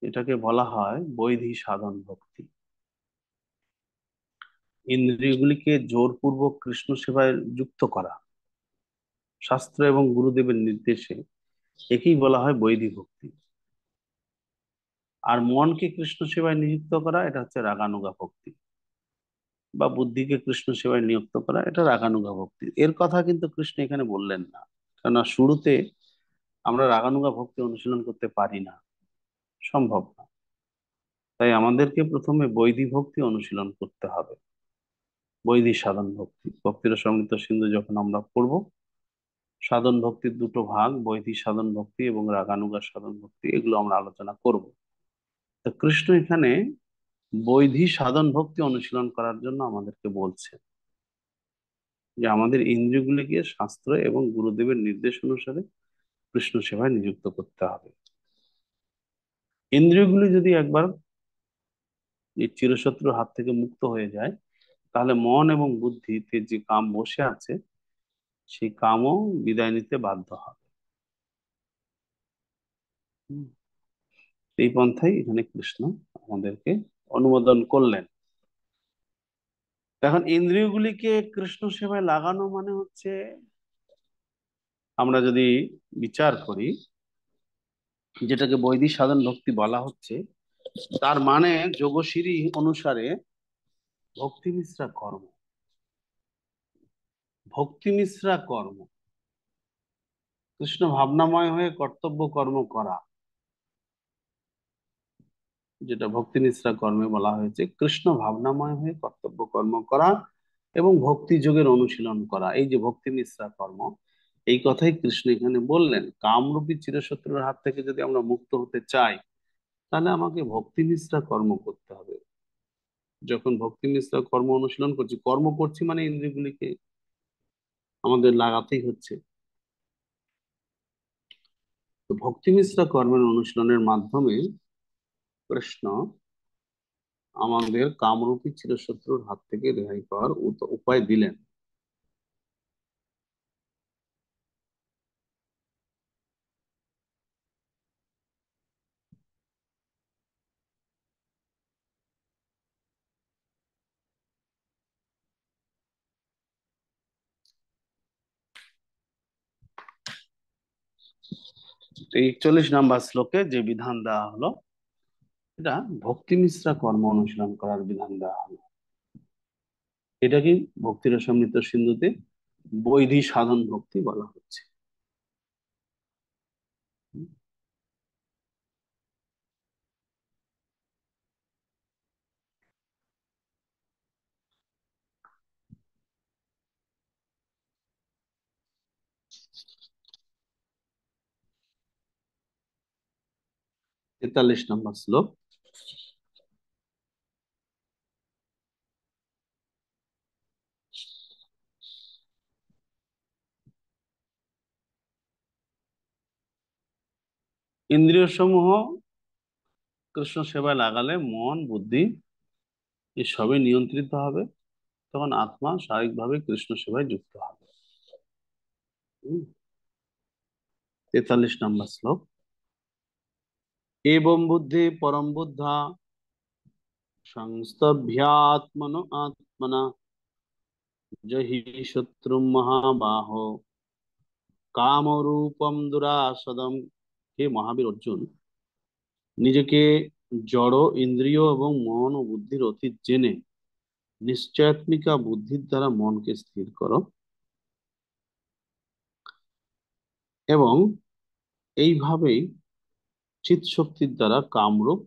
এটাকে বলা হয় বৈধি সাধন ভক্তি। ইন্দ্রিয়গুলিকে জোরপূর্বক কৃষ্ণ সেবায় যুক্ত করা, শাস্ত্র এবং গুরুদেবের নির্দেশে, একেই বলা হয় বৈধি ভক্তি। আর মনকে কৃষ্ণ সেবায় নিযুক্ত করা, এটা হচ্ছে রাগানুগা ভক্তি। বা বুদ্ধিকে কৃষ্ণ সেবায় নিযুক্ত করা, এটা রাগানুগা ভক্তি। এর কথা কিন্তু কৃষ্ণ এখানে বললেন না, কেননা শুরুতে আমরা রাগানুগা ভক্তি অনুশীলন করতে পারি না, সম্ভব না। তাই আমাদেরকে প্রথমে বৈধি ভক্তি অনুশীলন করতে হবে। বৈধি সাধন ভক্তি, ভক্তির সমৃদ্ধ সিন্ধু যখন আমরা পড়বো, সাধন ভক্তির দুটো ভাগ, বৈধি সাধন ভক্তি এবং রাগানুগা সাধন ভক্তি, এগুলো আমরা আলোচনা করব। তো কৃষ্ণ এখানে বৈধি সাধন ভক্তি অনুশীলন করার জন্য আমাদেরকে বলছে যে আমাদের ইন্দ্রিয়গুলিকে শাস্ত্র এবং গুরুদেবের নির্দেশ অনুসারে কৃষ্ণ সেবায় নিযুক্ত করতে হবে। ইন্দ্রিয়গুলি যদি একবার এই চিরশত্রুর হাত থেকে মুক্ত হয়ে যায়, তাহলে মন এবং বুদ্ধিতে যে কাম বসে আছে, সেই কামও বিদায় নিতে বাধ্য হবে। হুম। এই পন্থাই এখানে কৃষ্ণ আমাদেরকে অনুমোদন করলেন। এখন ইন্দ্রিয়গুলিকে কৃষ্ণ সেবায় লাগানো মানে হচ্ছে, আমরা যদি বিচার করি, যেটাকে বৈদিক সাধন ভক্তি বলা হচ্ছে, তার মানে যোগশিরি অনুসারে ভক্তি মিশ্রা কর্ম। ভক্তি মিশ্রা কর্ম, কৃষ্ণ ভাবনাময় হয়ে কর্তব্য কর্ম করা, যেটা ভক্তি মিশ্রা কর্মে বলা হয়েছে। কৃষ্ণ ভাবনাময় হয়ে কর্তব্য কর্ম করা এবং ভক্তি যোগের অনুশীলন করা, এই যে ভক্তি মিশ্রা কর্ম, এই কথাই কৃষ্ণ এখানে বললেন। কামরূপী চিরশত্রুর হাত থেকে যদি আমরা মুক্ত হতে চাই, তাহলে আমাকে ভক্তি মিশ্রা কর্ম করতে হবে। যখন ভক্তি মিশ্রা কর্ম অনুশীলন করছি, কর্ম করছি মানে ইন্দ্রিয়গুলিকে আমাদের লাগাতেই হচ্ছে। তো ভক্তি মিশ্রা কর্মের অনুশীলনের মাধ্যমে কৃষ্ণ আমাদের কামরূপী চিরশত্রুর হাত থেকে রেহাই পাওয়ার উপায় দিলেন। 41 নম্বর শ্লোকে যে বিধান দেওয়া হলো, এটা ভক্তি মিশ্রা কর্ম অনুশীলন করার বিধান দেওয়া হলো। এটাকে ভক্তির সমৃদ্ধ সিন্ধুতে বৈধি সাধন ভক্তি বলা হচ্ছে। 43 নম্বর শ্লোক। ইন্দ্রিয় সমূহ কৃষ্ণ সেবায় লাগালে মন বুদ্ধি এই সবই নিয়ন্ত্রিত হবে, তখন আত্মা স্বাভাবিকভাবে কৃষ্ণ সেবায় যুক্ত হবে। 43 নম্বর শ্লোক। এবং বুদ্ধি পরম বুদ্ধা সংস্তভ্যাত্মনো আত্মনা জহি শত্রুম মহাবাহো কামরূপম দুরাসদম। হে মহাবীর অর্জুন, নিজেকে জড় ইন্দ্রিয় এবং মন ও বুদ্ধির অতীত জেনে নিশ্চয়াত্মিকা বুদ্ধির দ্বারা মনকে স্থির করো এবং এইভাবেই চিৎ শক্তির দ্বারা কামরূপ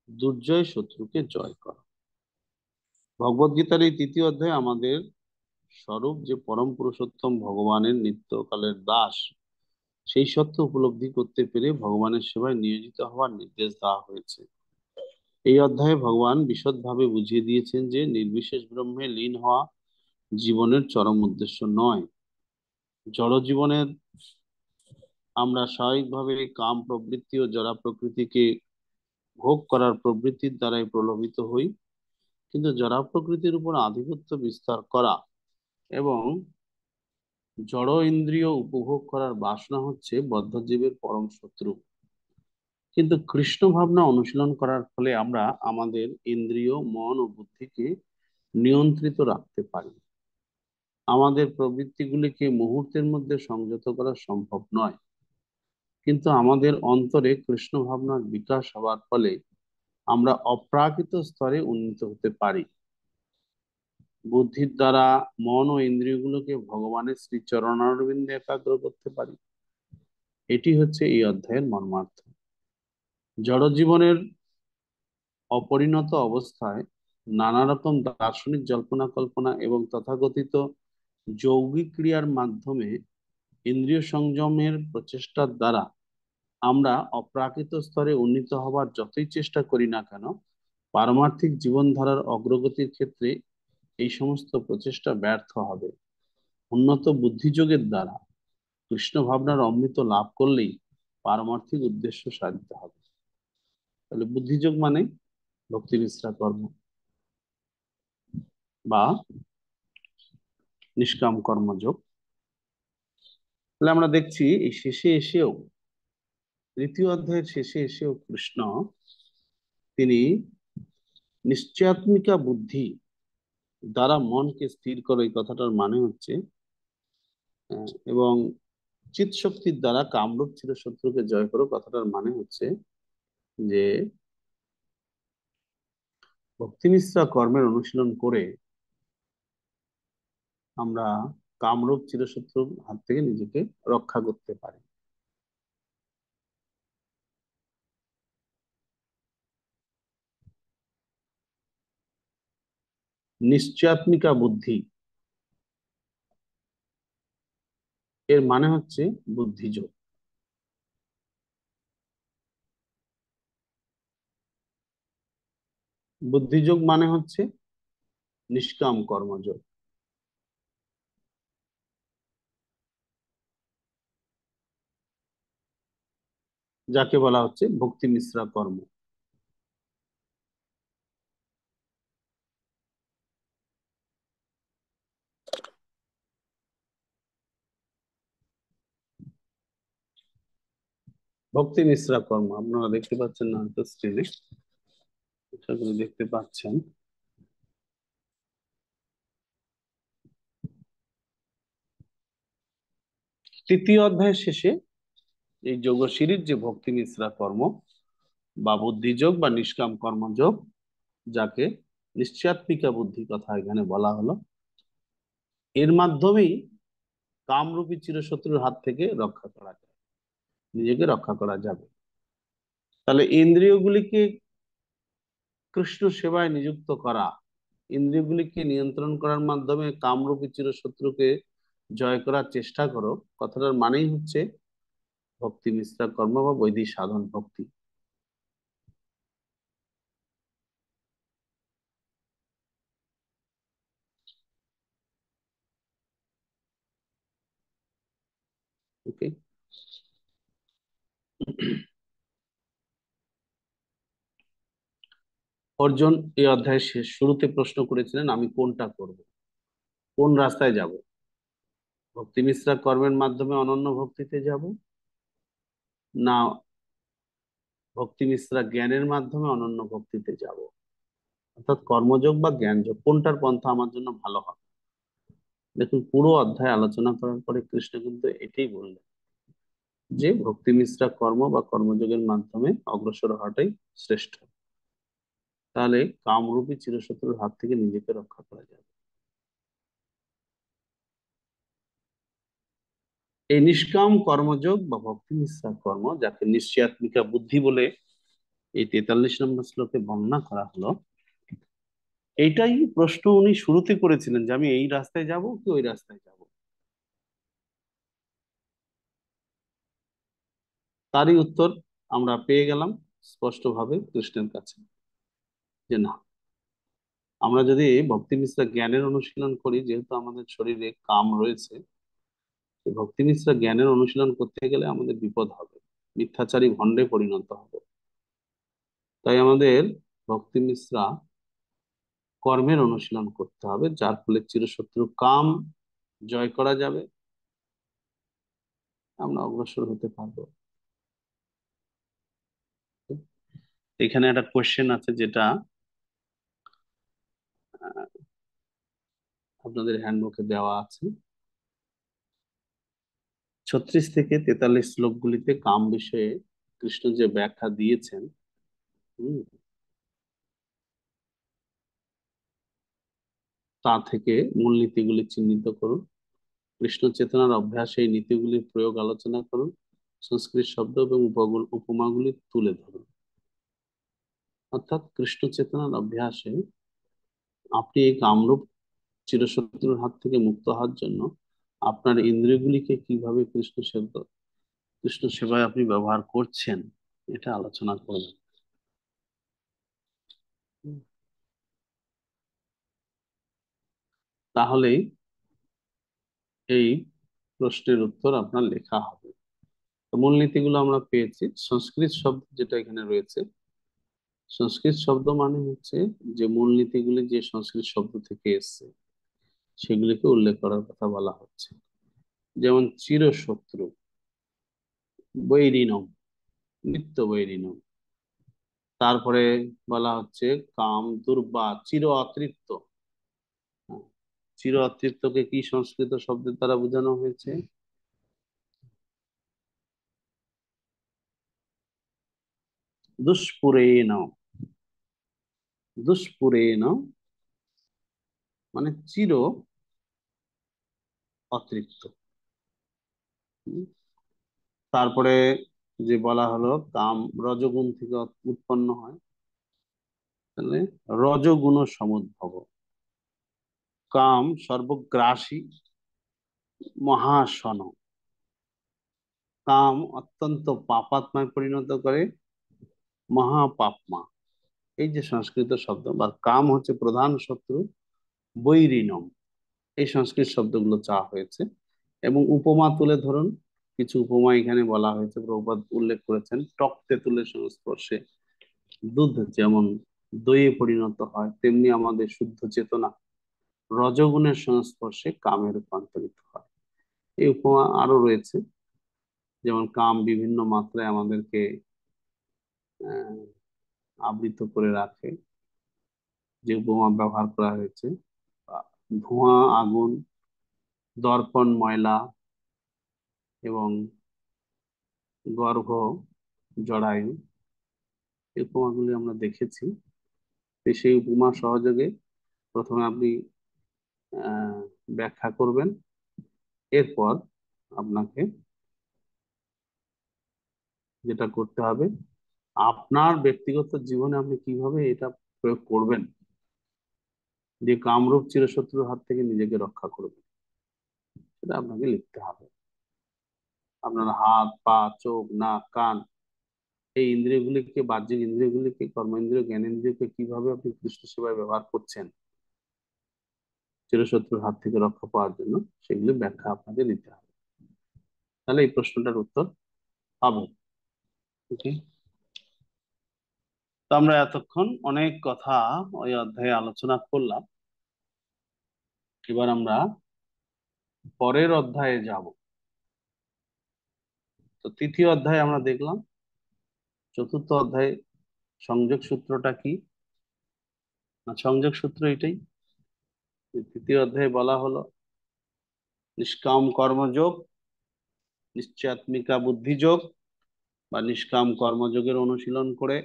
দুর্জয় শত্রুকে জয় করো। ভগবদ গীতার এই 3য় অধ্যায়ে আমাদের স্বরূপ যে পরম পুরুষোত্তম ভগবানের নিত্যকালের দাস, সেই সত্য উপলব্ধি করতে পেরে ভগবানের সেবায় নিয়োজিত হওয়ার নির্দেশ দেওয়া হয়েছে। এই অধ্যায়ে ভগবান বিশদভাবে বুঝিয়ে দিয়েছেন যে নির্বিশেষ ব্রহ্মে লীন হওয়া জীবনের চরম উদ্দেশ্য নয়। জড় জীবনের আমরা স্বাভাবিকভাবে কাম প্রবৃত্তি ও জড়া প্রকৃতিকে ভোগ করার প্রবৃত্তির দ্বারাই প্রলোভিত হই, কিন্তু জড়া প্রকৃতির উপর আধিপত্য বিস্তার করা এবং জড় ইন্দ্রিয় উপভোগ করার বাসনা হচ্ছে বদ্ধজীবের পরম শত্রু। কিন্তু কৃষ্ণ ভাবনা অনুশীলন করার ফলে আমরা আমাদের ইন্দ্রিয়, মন ও বুদ্ধিকে নিয়ন্ত্রিত রাখতে পারি। আমাদের প্রবৃত্তিগুলিকে মুহূর্তের মধ্যে সংযত করা সম্ভব নয়, কিন্তু আমাদের অন্তরে কৃষ্ণ ভাবনার বিকাশ হওয়ার ফলে আমরা অপ্রাকৃত স্তরে উন্নীত হতে পারি। বুদ্ধির দ্বারা মন ও ইন্দ্রিয়গুলোকে ভগবানের শ্রীচরণারবিন্দে একাগ্র করতে পারি। এটি হচ্ছে এই অধ্যায়ের মর্মার্থ। জড় জীবনের অপরিণত অবস্থায় নানা রকম দার্শনিক জল্পনা কল্পনা এবং তথাকথিত যৌগিক ক্রিয়ার মাধ্যমে ইন্দ্রিয় সংযমের প্রচেষ্টার দ্বারা আমরা অপ্রাকৃত স্তরে উন্নীত হবার যতই চেষ্টা করি না কেন, পারমার্থিক জীবনধারার অগ্রগতির ক্ষেত্রে এই সমস্ত প্রচেষ্টা ব্যর্থ হবে। উন্নত বুদ্ধিযোগের দ্বারা কৃষ্ণ ভাবনার অমৃত লাভ করলেই পারমার্থিক উদ্দেশ্য সাধিত হবে। তাহলে বুদ্ধিযোগ মানে ভক্তি বিস্তার কর্ম বা নিষ্কাম কর্মযোগ। তাহলে আমরা দেখছি এই শেষে এসেও, তৃতীয় অধ্যায়ের শেষে এসেও কৃষ্ণ তিনি নিশ্চয়াত্মিকা বুদ্ধি দ্বারা মনকে স্থির করে, এই কথাটার মানে হচ্ছে এবং চিৎ শক্তির দ্বারা কামরূপ চিরশত্রুকে জয় করো, কথাটার মানে হচ্ছে যে ভক্তিমিশ্রা কর্মের অনুশীলন করে আমরা কামরূপ চিরশত্রুর হাত থেকে নিজেকে রক্ষা করতে পারি। নিশ্চয়াত্মিকা বুদ্ধি এর মানে হচ্ছে বুদ্ধিযোগ। বুদ্ধিযোগ মানে হচ্ছে নিষ্কাম কর্মযোগ। যাকে বলা হচ্ছে ভক্তি মিশ্রা কর্ম। ভক্তি মিশ্রা কর্ম আপনারা দেখতে পাচ্ছেন না তো স্ক্রিনে, আশা করি দেখতে পাচ্ছেন। তৃতীয় অধ্যায়ের শেষে এই যোগশিরির যে ভক্তি মিশ্রা কর্ম বা বুদ্ধিযোগ বা নিষ্কাম কর্মযোগ, যাকে নিশ্চয়াত্মিকা বুদ্ধি কথা এখানে বলা হলো, এর মাধ্যমেই কামরূপী চিরশত্রুর হাত থেকে রক্ষা করা যায়, নিজেকে রক্ষা করা যাবে। তাহলে ইন্দ্রিয়গুলিকে কৃষ্ণ সেবায় নিযুক্ত করা, ইন্দ্রিয়গুলিকে নিয়ন্ত্রণ করার মাধ্যমে কামরূপী চিরশত্রুকে জয় করার চেষ্টা করো, কথাটার মানেই হচ্ছে ভক্তি মিশ্রা কর্ম বা বৈদিক সাধন ভক্তি। ওকে, অর্জুন এই অধ্যায়ের শুরুতে প্রশ্ন করেছিলেন আমি কোনটা করব, কোন রাস্তায় যাব, ভক্তি মিশ্রা কর্মের মাধ্যমে অনন্য ভক্তিতে যাব, না ভক্তি মিশ্রা জ্ঞানের মাধ্যমে অনন্য ভক্তিতে যাব, অর্থাৎ কর্মযোগ বা জ্ঞানযোগ, কোনটার পন্থা আমার জন্য ভালো হবে। দেখুন, পুরো অধ্যায় আলোচনা করার পরে কৃষ্ণ কিন্তু এটাই বললেন যে ভক্তি মিশ্রা কর্ম বা কর্মযোগের মাধ্যমে অগ্রসর হওয়াটাই শ্রেষ্ঠ। তাহলে কামরূপী চিরশত্রুর হাত থেকে নিজেকে রক্ষা করা যাবে। এই নিষ্কাম কর্মযোগ বা ভক্তি মিশ্রা কর্ম, যাকে নিশ্চয়াত্মিকা বুদ্ধি বলে এই 43 নম্বর শ্লোকে বর্ণনা করা হলো, এইটাই প্রশ্ন উনি শুরুতে করেছিলেন যে আমি এই রাস্তায় যাব কি ওই রাস্তায় যাব। তারই উত্তর আমরা পেয়ে গেলাম স্পষ্টভাবে কৃষ্ণের কাছে। যে না, আমরা যদি ভক্তি মিশ্রা জ্ঞানের অনুশীলন করি, যেহেতু আমাদের শরীরে কাম রয়েছে, এই ভক্তি মিশ্রা জ্ঞানের অনুশীলন করতে গেলে আমাদের বিপদ হবে, মিথ্যাচারী ভণ্ডে পরিণত হবে। তাই আমাদের ভক্তি মিশ্রা কর্মের অনুশীলন করতে হবে, যার ফলে চিরশত্রু কাম জয় করা যাবে, আমরা অগ্রসর হতে পারবো। এখানে একটা কোশ্চেন আছে, যেটা আপনাদের হ্যান্ডবুকে দেওয়া আছে। 36 থেকে 43 শ্লোকগুলিতে কাম বিষয়ে কৃষ্ণ যে ব্যাখ্যা দিয়েছেন, হুম, তা থেকে মূলনীতিগুলি চিহ্নিত করুন। কৃষ্ণ চেতনার অভ্যাসে এই নীতিগুলির প্রয়োগ আলোচনা করুন। সংস্কৃত শব্দ এবং উপমাগুলি তুলে ধরুন। অর্থাৎ কৃষ্ণ চেতনার অভ্যাসে আপনি এই কামরূপ চিরশত্রুর হাত থেকে মুক্ত হওয়ার জন্য আপনার ইন্দ্রিয়গুলিকে কিভাবে কৃষ্ণ সেবায় আপনি ব্যবহার করছেন, এটা আলোচনা করবেন। তাহলেই এই প্রশ্নের উত্তর আপনার লেখা হবে। তো মূলনীতিগুলো আমরা পেয়েছি। সংস্কৃত শব্দ যেটা এখানে রয়েছে, সংস্কৃত শব্দ মানে হচ্ছে যে মূলনীতিগুলি যে সংস্কৃত শব্দ থেকে এসছে সেগুলিকে উল্লেখ করার কথা বলা হচ্ছে। যেমন চিরশত্রু, বৈরিণম, নিত্য বৈরিণম। তারপরে বলা হচ্ছে কাম, দুর্বা, চির অতৃপ্ত। চির অতৃপ্তকে কি সংস্কৃত শব্দের দ্বারা বোঝানো হয়েছে? দুষ্পুরেণ। দুষ্পুরেণ মানে চির অতৃপ্ত। হুম। তারপরে যে বলা হলো কাম রজগুণ থেকে উৎপন্ন হয়, তাহলে রজগুণ সমুদ্ভব। কাম সর্বগ্রাসী, মহাশন। কাম অত্যন্ত পাপাত্মায় পরিণত করে, মহাপাপমা। এই যে সংস্কৃত শব্দ, বা কাম হচ্ছে প্রধান শত্রু, বৈরিণম, এই সংস্কৃত শব্দগুলো চাওয়া হয়েছে। এবং উপমা তুলে ধরুন। কিছু উপমা এখানে বলা হয়েছে, প্রভুপাদ উল্লেখ করেছেন। টক তেঁতুলের সংস্পর্শে দুধ যেমন দইয়ে পরিণত হয়, তেমনি আমাদের শুদ্ধ চেতনা রজগুণের সংস্পর্শে কামে রূপান্তরিত হয়। এই উপমা আরো রয়েছে। যেমন কাম বিভিন্ন মাত্রায় আমাদেরকে আহ আবৃত করে রাখে, যে উপমা ব্যবহার করা হয়েছে। ধোঁয়া, আগুন, দর্পণ, ময়লা, এবং গর্ভ, জরায়ু, এই উপমাগুলি আমরা দেখেছি। তো সেই উপমা সহযোগে প্রথমে আপনি আহ ব্যাখ্যা করবেন। এরপর আপনাকে যেটা করতে হবে, আপনার ব্যক্তিগত জীবনে আপনি কিভাবে এটা প্রয়োগ করবেন, যে কামরূপ চিরশত্রুর হাত থেকে নিজেকে রক্ষা করবেন, সেটা আপনাকে লিখতে হবে। আপনার হাত, পা, চোখ, নাক, কান, এই ইন্দ্রিয়গুলিকে, বাহ্যিক ইন্দ্রিয়গুলিকে, কর্মেন্দ্রিয়, জ্ঞানেন্দ্রিয়কে কিভাবে আপনি কৃষ্ণ সেবায় ব্যবহার করছেন চিরশত্রুর হাত থেকে রক্ষা পাওয়ার জন্য, সেগুলি ব্যাখ্যা আপনাকে দিতে হবে। তাহলে এই প্রশ্নটার উত্তর পাবো। ওকে। তো আমরা এতক্ষণ অনেক কথা ওই অধ্যায়ে আলোচনা করলাম। এবার আমরা পরের অধ্যায়ে যাব। তো তৃতীয় অধ্যায়ে আমরা দেখলাম। চতুর্থ অধ্যায়ে সংযোগ সূত্রটা কি? না, সংযোগ সূত্র এটাই। তৃতীয় অধ্যায়ে বলা হলো নিষ্কাম কর্মযোগ, নিশ্চয়াত্মিকা বুদ্ধিযোগ, বা নিষ্কাম কর্মযোগের অনুশীলন করে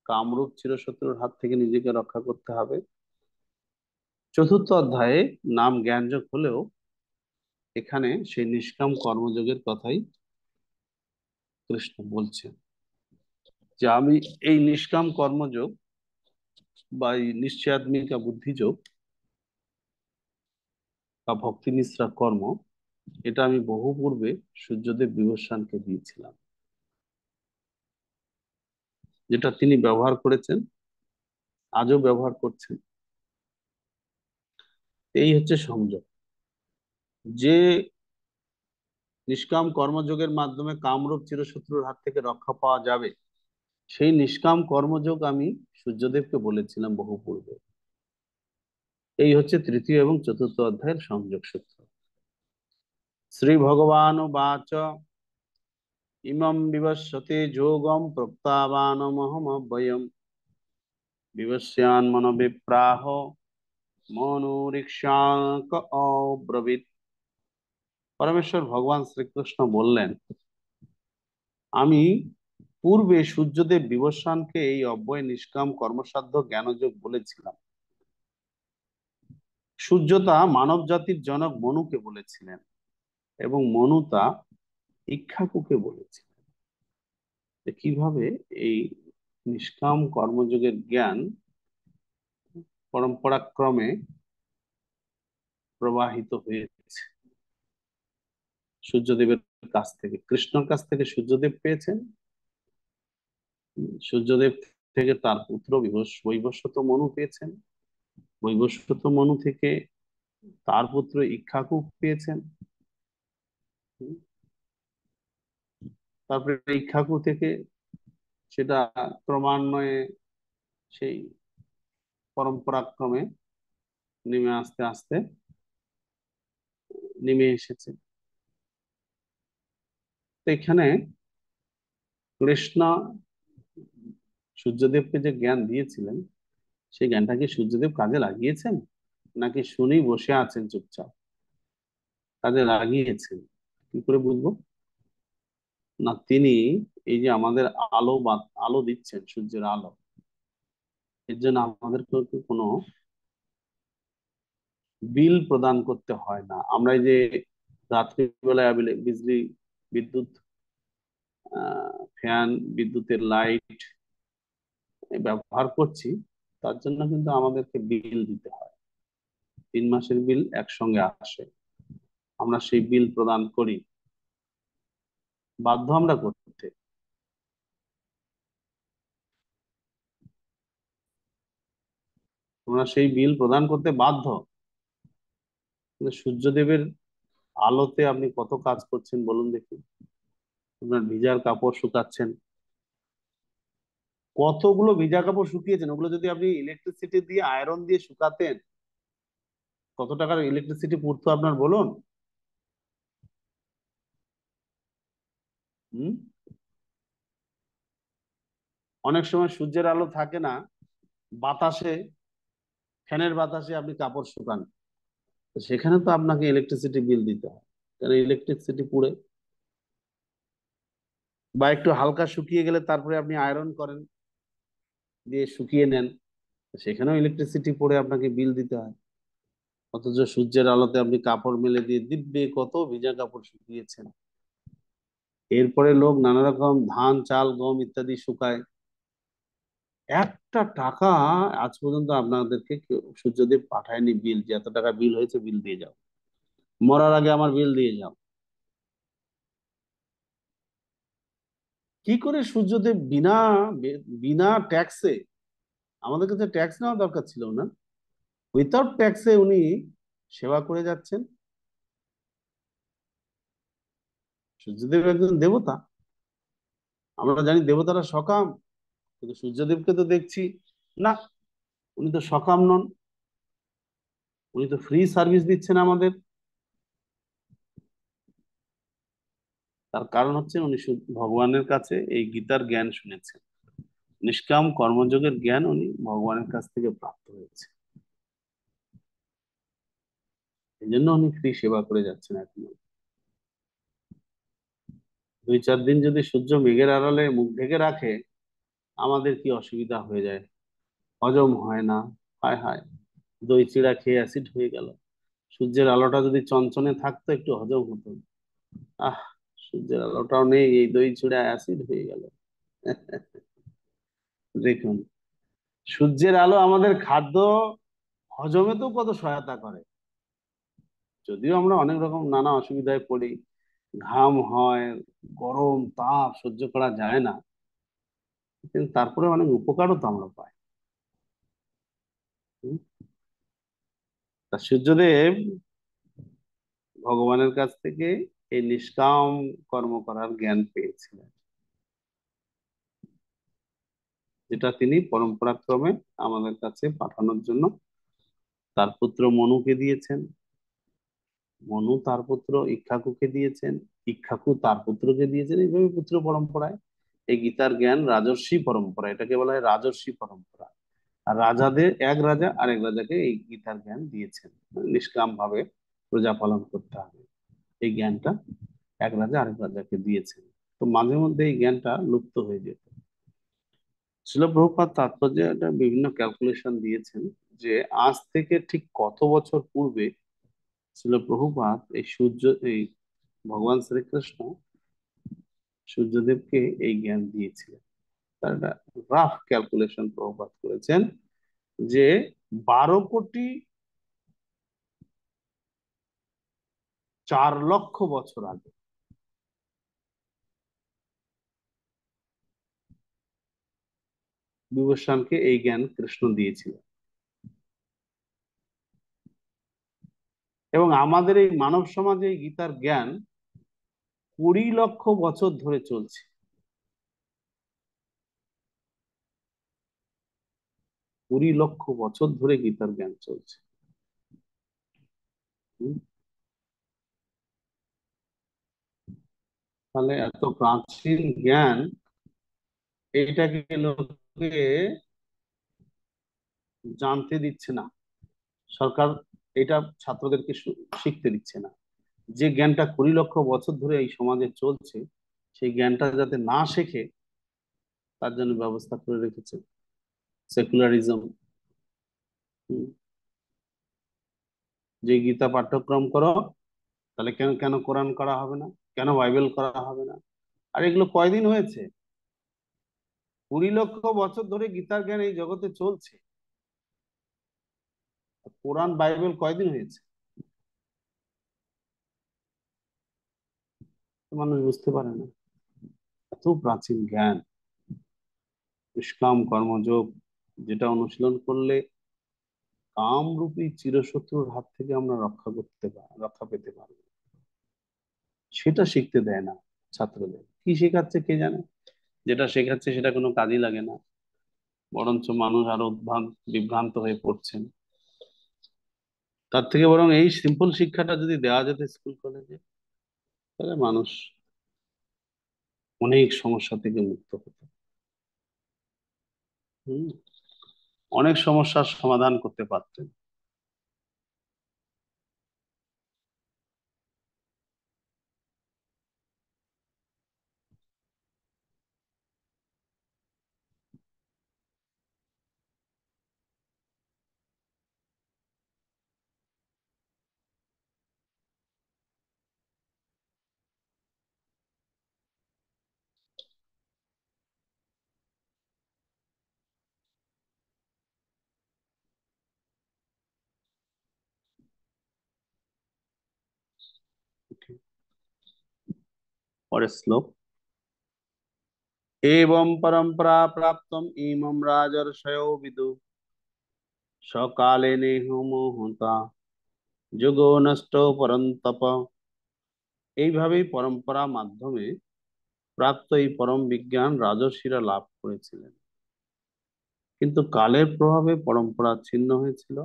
কামরূপ চিরশত্রুর হাত থেকে নিজেকে রক্ষা করতে হবে। চতুর্থ অধ্যায়ে নাম জ্ঞানযোগ হলেও এখানে সেই নিষ্কাম কর্মযোগের কথাই কৃষ্ণ বলছেন, যে আমি এই নিষ্কাম কর্মযোগ বা এই নিশ্চয়াত্মিকা বুদ্ধিযোগ বা ভক্তি মিশ্রা কর্ম, এটা আমি বহু পূর্বে সূর্যদেব বিভূষণকে দিয়েছিলাম, যেটা তিনি ব্যবহার করেছেন আজও ব্যবহার করছেন। এই হচ্ছে সংযোগ, যে নিষ্কাম কর্মযোগের মাধ্যমে কামরূপ চিরশত্রুর হাত থেকে রক্ষা পাওয়া যাবে, সেই নিষ্কাম কর্মযোগ আমি সূর্যদেবকে বলেছিলাম বহু পূর্বে। এই হচ্ছে তৃতীয় এবং চতুর্থ অধ্যায়ের সংযোগ সূত্র। শ্রী ভগবান বাচ ইমম বিবস্বতে যোগম প্রক্তাবানমহমব্যয়ম বিবস্যান মনোবিপ্রাহ মনোরিক্সাক অব্রবীত। পরমেশ্বর ভগবান শ্রীকৃষ্ণ বললেন, আমি পূর্বে সূর্যদেব বিবস্বানকে এই অব্যয় নিষ্কাম কর্মসাধ্য জ্ঞানযোগ বলেছিলাম। সূর্য তা মানব জাতির জনক মনুকে বলেছিলেন এবং মনু তা ইক্ষ্বাকুকে বলেছিলেন। যে কিভাবে এই নিষ্কাম কর্মযোগের জ্ঞান পরম্পরাক্রমে প্রবাহিত হয়েছে সূর্যদেবের কাছ থেকে। কৃষ্ণর কাছ থেকে সূর্যদেব পেয়েছেন, সূর্যদেব থেকে তার পুত্র বৈবস্বত মনু পেয়েছেন, বৈবস্বত মনু থেকে তার পুত্র ইক্ষ্বাকু পেয়েছেন, তারপরে ইক্ষ্বাকু থেকে সেটা ক্রমান্বয়ে সেই পরম্পরাক্রমে নেমে আস্তে আস্তে নেমে এসেছে। তো এখানে কৃষ্ণ সূর্যদেবকে যে জ্ঞান দিয়েছিলেন, সেই জ্ঞানটা কি সূর্যদেব কাজে লাগিয়েছেন, নাকি শুনেই বসে আছেন চুপচাপ? কাজে লাগিয়েছেন। কি করে বুঝবো? না, তিনি এই যে আমাদের আলো বা আলো দিচ্ছেন, সূর্যের আলো, এর জন্য আমাদেরকে কোনো বিল প্রদান করতে হয় না। আমরা এই যে রাত্রিবেলায় বিজলি, বিদ্যুৎ, ফ্যান, বিদ্যুতের লাইট ব্যবহার করছি, তার জন্য কিন্তু আমাদেরকে বিল দিতে হয়। 3 মাসের বিল একসঙ্গে আসে, আমরা সেই বিল প্রদান করি, বাধ্য আমরা করতে। আমরা সেই বিল প্রদান করতে বাধ্য। কিন্তু সূর্যদেবের আলোতে আপনি কত কাজ করছেন বলুন দেখি। আপনার ভিজার কাপড় শুকাচ্ছেন, কতগুলো ভিজা কাপড় শুকিয়েছেন, ওগুলো যদি আপনি ইলেকট্রিসিটি দিয়ে আয়রন দিয়ে শুকাতেন, কত টাকার ইলেকট্রিসিটি পুড়তো আপনার বলুন। হুম। অনেক সময় সূর্যের আলো থাকে না, বাতাসে, ফ্যানের বাতাসে আপনি কাপড় শুকান, তো সেখানে তো আপনাকে ইলেকট্রিসিটি বিল দিতে হয়, কারণ ইলেকট্রিসিটি পুড়ে। বা একটু হালকা শুকিয়ে গেলে তারপরে আপনি আয়রন করেন, দিয়ে শুকিয়ে নেন, সেখানেও ইলেকট্রিসিটি পড়ে আপনাকে বিল দিতে হয়। অথচ সূর্যের আলোতে আপনি কাপড় মেলে দিয়ে দিব্যে কত ভিজা কাপড় শুকিয়েছেন। এরপরে লোক নানা রকম ধান, চাল, গম ইত্যাদি শুকায়, একটা টাকা আজ পর্যন্ত আপনাদেরকে সূর্যদেব পাঠায়নি বিল, যে এত টাকা বিল হয়েছে, বিল দিয়ে যাও, মরার আগে আমার বিল দিয়ে যাও। কি করে সূর্যদেব বিনা বিনা ট্যাক্সে, আমাদের কাছে ট্যাক্স নেওয়া দরকার ছিল না, উইথাউট ট্যাক্সে উনি সেবা করে যাচ্ছেন? সূর্যদেব একজন দেবতা, আমরা জানি দেবতারা সকাম, কিন্তু সূর্যদেবকে তো দেখছি না, উনি তো সকাম নন, উনি তো ফ্রি সার্ভিস দিচ্ছেন আমাদের। তার কারণ হচ্ছে উনি ভগবানের কাছে এই গীতার জ্ঞান শুনেছেন, নিষ্কাম কর্মযোগের জ্ঞান উনি ভগবানের কাছ থেকে প্রাপ্ত হয়েছে, এই জন্য উনি ফ্রি সেবা করে যাচ্ছেন এখনো। 2-4 দিন যদি সূর্য মেঘের আড়ালে মুখ ঢেকে রাখে, আমাদের কি অসুবিধা হয়ে যায়, হজম হয় না, হায় হায়, দই চিড়া খেয়ে অ্যাসিড হয়ে গেল। সূর্যের আলোটা যদি চনচনে থাকতো, একটু হজম হতো। আহ, সূর্যের আলোটাও নেই, এই দই চিড়া অ্যাসিড হয়ে গেল। দেখুন, সূর্যের আলো আমাদের খাদ্য হজমে তো কত সহায়তা করে, যদিও আমরা অনেক রকম নানা অসুবিধায় পড়ি, ঘাম হয়, গরম তাপ সহ্য করা যায় না, কিন্তু তারপরে অনেক উপকারও তো আমরা পাই। হুম? তা সূর্যদেব ভগবানের কাছ থেকে এই নিষ্কাম কর্ম করার জ্ঞান পেয়েছিলেন, যেটা তিনি পরম্পরাক্রমে আমাদের কাছে পাঠানোর জন্য তার পুত্র মনুকে দিয়েছেন, মনু তার পুত্র ইক্ষ্বাকুকে দিয়েছেন, ইক্ষ্বাকু তার পুত্রকে দিয়েছেন। এইভাবে পুত্র পরম্পরায় এই গীতার জ্ঞান রাজর্ষি পরম্পরা, এটাকে বলা হয় রাজর্ষি পরম্পরা। আর রাজাদের এক রাজা আরেক রাজাকে এই গীতার জ্ঞান দিয়েছেন, নিষ্কাম ভাবে প্রজা পালন করতে হবে, এই জ্ঞানটা এক রাজা আরেক রাজাকে দিয়েছেন। তো মাঝে মধ্যে এই জ্ঞানটা লুপ্ত হয়ে যেত। শিল প্রভুপাদ তাৎপর্য এটা বিভিন্ন ক্যালকুলেশন দিয়েছেন যে আজ থেকে ঠিক কত বছর পূর্বে শিল প্রভুপাদ এই সূর্য, এই ভগবান শ্রীকৃষ্ণ সূর্যদেবকে এই জ্ঞান দিয়েছিলেন। তার একটা রাফ ক্যালকুলেশন প্রভুপাদ করেছেন যে 12,04,00,000 বছর আগে বিভীষণকে এই জ্ঞান কৃষ্ণ দিয়েছিলেন। এবং আমাদের এই মানব সমাজে এই গীতার জ্ঞান 20,00,000 বছর ধরে চলছে। 20,00,000 বছর ধরে গীতার জ্ঞান চলছে। হুম? তাহলে এত প্রাচীন জ্ঞান, এইটাকে লোকে জানতে দিচ্ছে না, সরকার এটা ছাত্রদেরকে শিখতে দিচ্ছে না। যে জ্ঞানটা 20,00,000 বছর ধরে এই সমাজে চলছে, সেই জ্ঞানটা যাতে না শেখে তার জন্য ব্যবস্থা করে রেখেছে সেকুলারিজম। যে গীতা পাঠ্যক্রম করো, তাহলে কেন কেন কোরআন করা হবে না, কেন বাইবেল করা হবে না? আর এগুলো কয়দিন হয়েছে? 20,00,000 বছর ধরে গীতার জ্ঞান এই জগতে চলছে। কোরআন বাইবেল কয়দিন হয়েছে? মানুষ বুঝতে পারে না, এত প্রাচীন জ্ঞান। নিষ্কাম কর্মযোগ, যেটা অনুশীলন করলে কামরূপী চিরশত্রুর হাত থেকে আমরা রক্ষা পেতে পারবো, সেটা শিখতে দেয় না ছাত্রদের। কি শেখাচ্ছে কে জানে? যেটা শেখাচ্ছে সেটা কোনো কাজই লাগে না, বরঞ্চ মানুষ আরো বিভ্রান্ত হয়ে পড়ছেন। তার থেকে বরং এই সিম্পল শিক্ষাটা যদি দেওয়া যেত স্কুল কলেজে, তাহলে মানুষ অনেক সমস্যা থেকে মুক্ত হতো। হম, অনেক সমস্যার সমাধান করতে পারতেন। পরের শ্লোক, एवं परंपरा प्राप्तम इमं राजर्षयो विदु सकाले नेह मोहता যুগো নষ্ট পরন্তপ। এইভাবেই পরম্পরা মাধ্যমে প্রাপ্ত এই পরম বিজ্ঞান রাজর্ষিরা লাভ করেছিলেন, কিন্তু কালের প্রভাবে পরম্পরা ছিন্ন হয়েছিল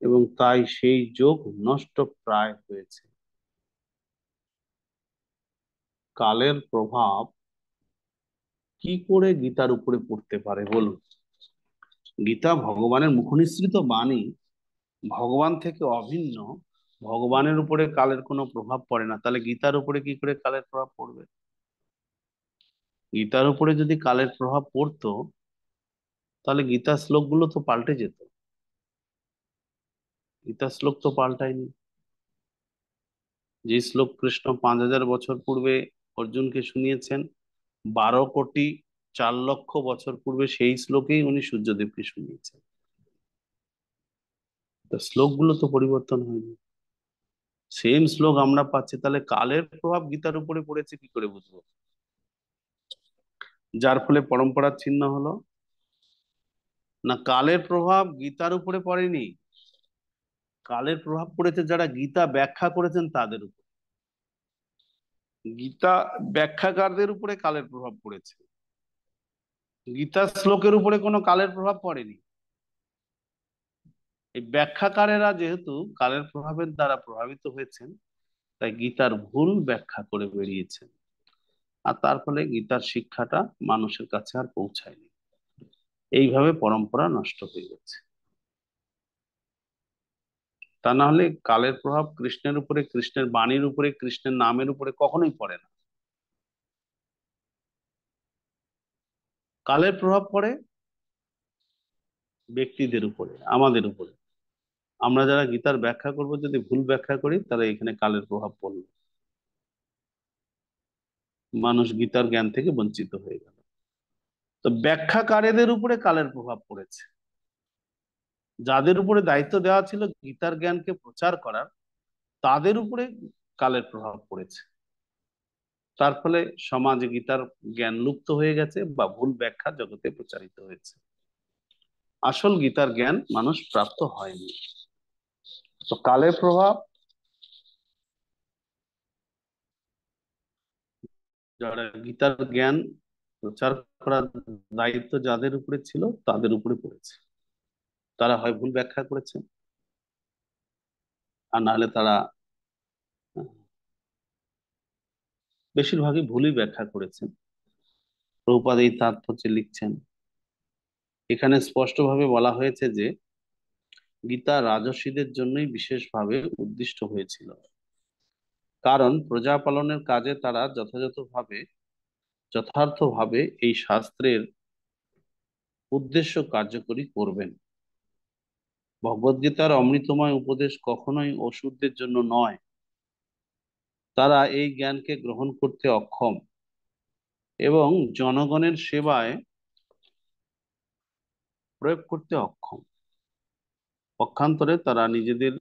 এবং তাই সেই যোগ নষ্ট প্রায় হয়েছে। কালের প্রভাব কি করে গীতার উপরে পড়তে পারে বলুন? গীতা ভগবানের মুখনিসৃত বাণী, ভগবান থেকে অভিন্ন। ভগবানের উপরে কালের কোনো প্রভাব পড়ে না, তাহলে গীতার উপরে কি করে কালের প্রভাব পড়বে? গীতার উপরে যদি কালের প্রভাব পড়তো, তাহলে গীতার শ্লোকগুলো তো পাল্টে যেত। গীতার শ্লোক তো পাল্টায়নি। যে শ্লোক কৃষ্ণ 5,000 বছর পূর্বে অর্জুনকে শুনিয়েছেন, 12,04,00,000 বছর পূর্বে সেই শ্লোকেই উনি সূর্যদেবকে শুনিয়েছেন। তা শ্লোকগুলো তো পরিবর্তন হয়নি, সেম শ্লোক আমরা পাচ্ছি। তাহলে কালের প্রভাব গীতার উপরে পড়েছে কি করে বুঝবো? যার ফলে পরম্পরা ছিন্ন হলো, না, কালের প্রভাব গীতার উপরে পড়েনি। কালের প্রভাব পড়েছে যারা গীতা ব্যাখ্যা করেছেন তাদের উপর। গীতা ব্যাখ্যাকারদের উপরে কালের প্রভাব পড়েছে, গীতা শ্লোকের উপরে কোনো কালের প্রভাব পড়েনি। এই ব্যাখ্যাকারেরা যেহেতু কালের প্রভাবের দ্বারা প্রভাবিত হয়েছেন, তাই গীতার ভুল ব্যাখ্যা করে বেরিয়েছেন, আর তার ফলে গীতার শিক্ষাটা মানুষের কাছে আর পৌঁছায়নি। এইভাবে পরম্পরা নষ্ট হয়ে গেছে। তা না হলে কালের প্রভাব কৃষ্ণের উপরে, কৃষ্ণের বাণীর উপরে, কৃষ্ণের নামের উপরে কখনোই পড়ে না। কালের প্রভাব পড়ে ব্যক্তিদের উপরে, আমাদের উপরে। আমরা যারা গীতার ব্যাখ্যা করব, যদি ভুল ব্যাখ্যা করি, তাহলে এখানে কালের প্রভাব পড়লো, মানুষ গীতার জ্ঞান থেকে বঞ্চিত হয়ে গেল। তো ব্যাখ্যাকারীদের উপরে কালের প্রভাব পড়েছে, যাদের উপরে দায়িত্ব দেওয়া ছিল গীতার জ্ঞানকে প্রচার করার, তাদের উপরে কালের প্রভাব পড়েছে। তার ফলে সমাজে গীতার জ্ঞান লুপ্ত হয়ে গেছে বা ভুল ব্যাখ্যা জগতে প্রচারিত হয়েছে। আসল গীতার জ্ঞান মানুষ প্রাপ্ত হয়নি। তো কালের প্রভাব, যারা গীতার জ্ঞান প্রচার করার দায়িত্ব যাদের উপরে ছিল তাদের উপরে পড়েছে। তারা হয় ভুল ব্যাখ্যা করেছে, আর নাহলে তারা বেশিরভাগই ভুলই ব্যাখ্যা করেছেন। প্রভুপাদ এই তাৎপর্যে লিখছেন, এখানে স্পষ্টভাবে বলা হয়েছে যে গীতা রাজর্ষিদের জন্যই বিশেষভাবে উদ্দিষ্ট হয়েছিল, কারণ প্রজা পালনের কাজে তারা যথার্থভাবে এই শাস্ত্রের উদ্দেশ্য কার্যকরী করবেন। ভগবদ্গীতার অমৃতময় উপদেশ কখনোই অসুরদের জন্য নয়। তারা এই জ্ঞানকে গ্রহণ করতে অক্ষম এবং জনগণের সেবায় প্রয়োগ করতে অক্ষম। পক্ষান্তরে তারা নিজেদের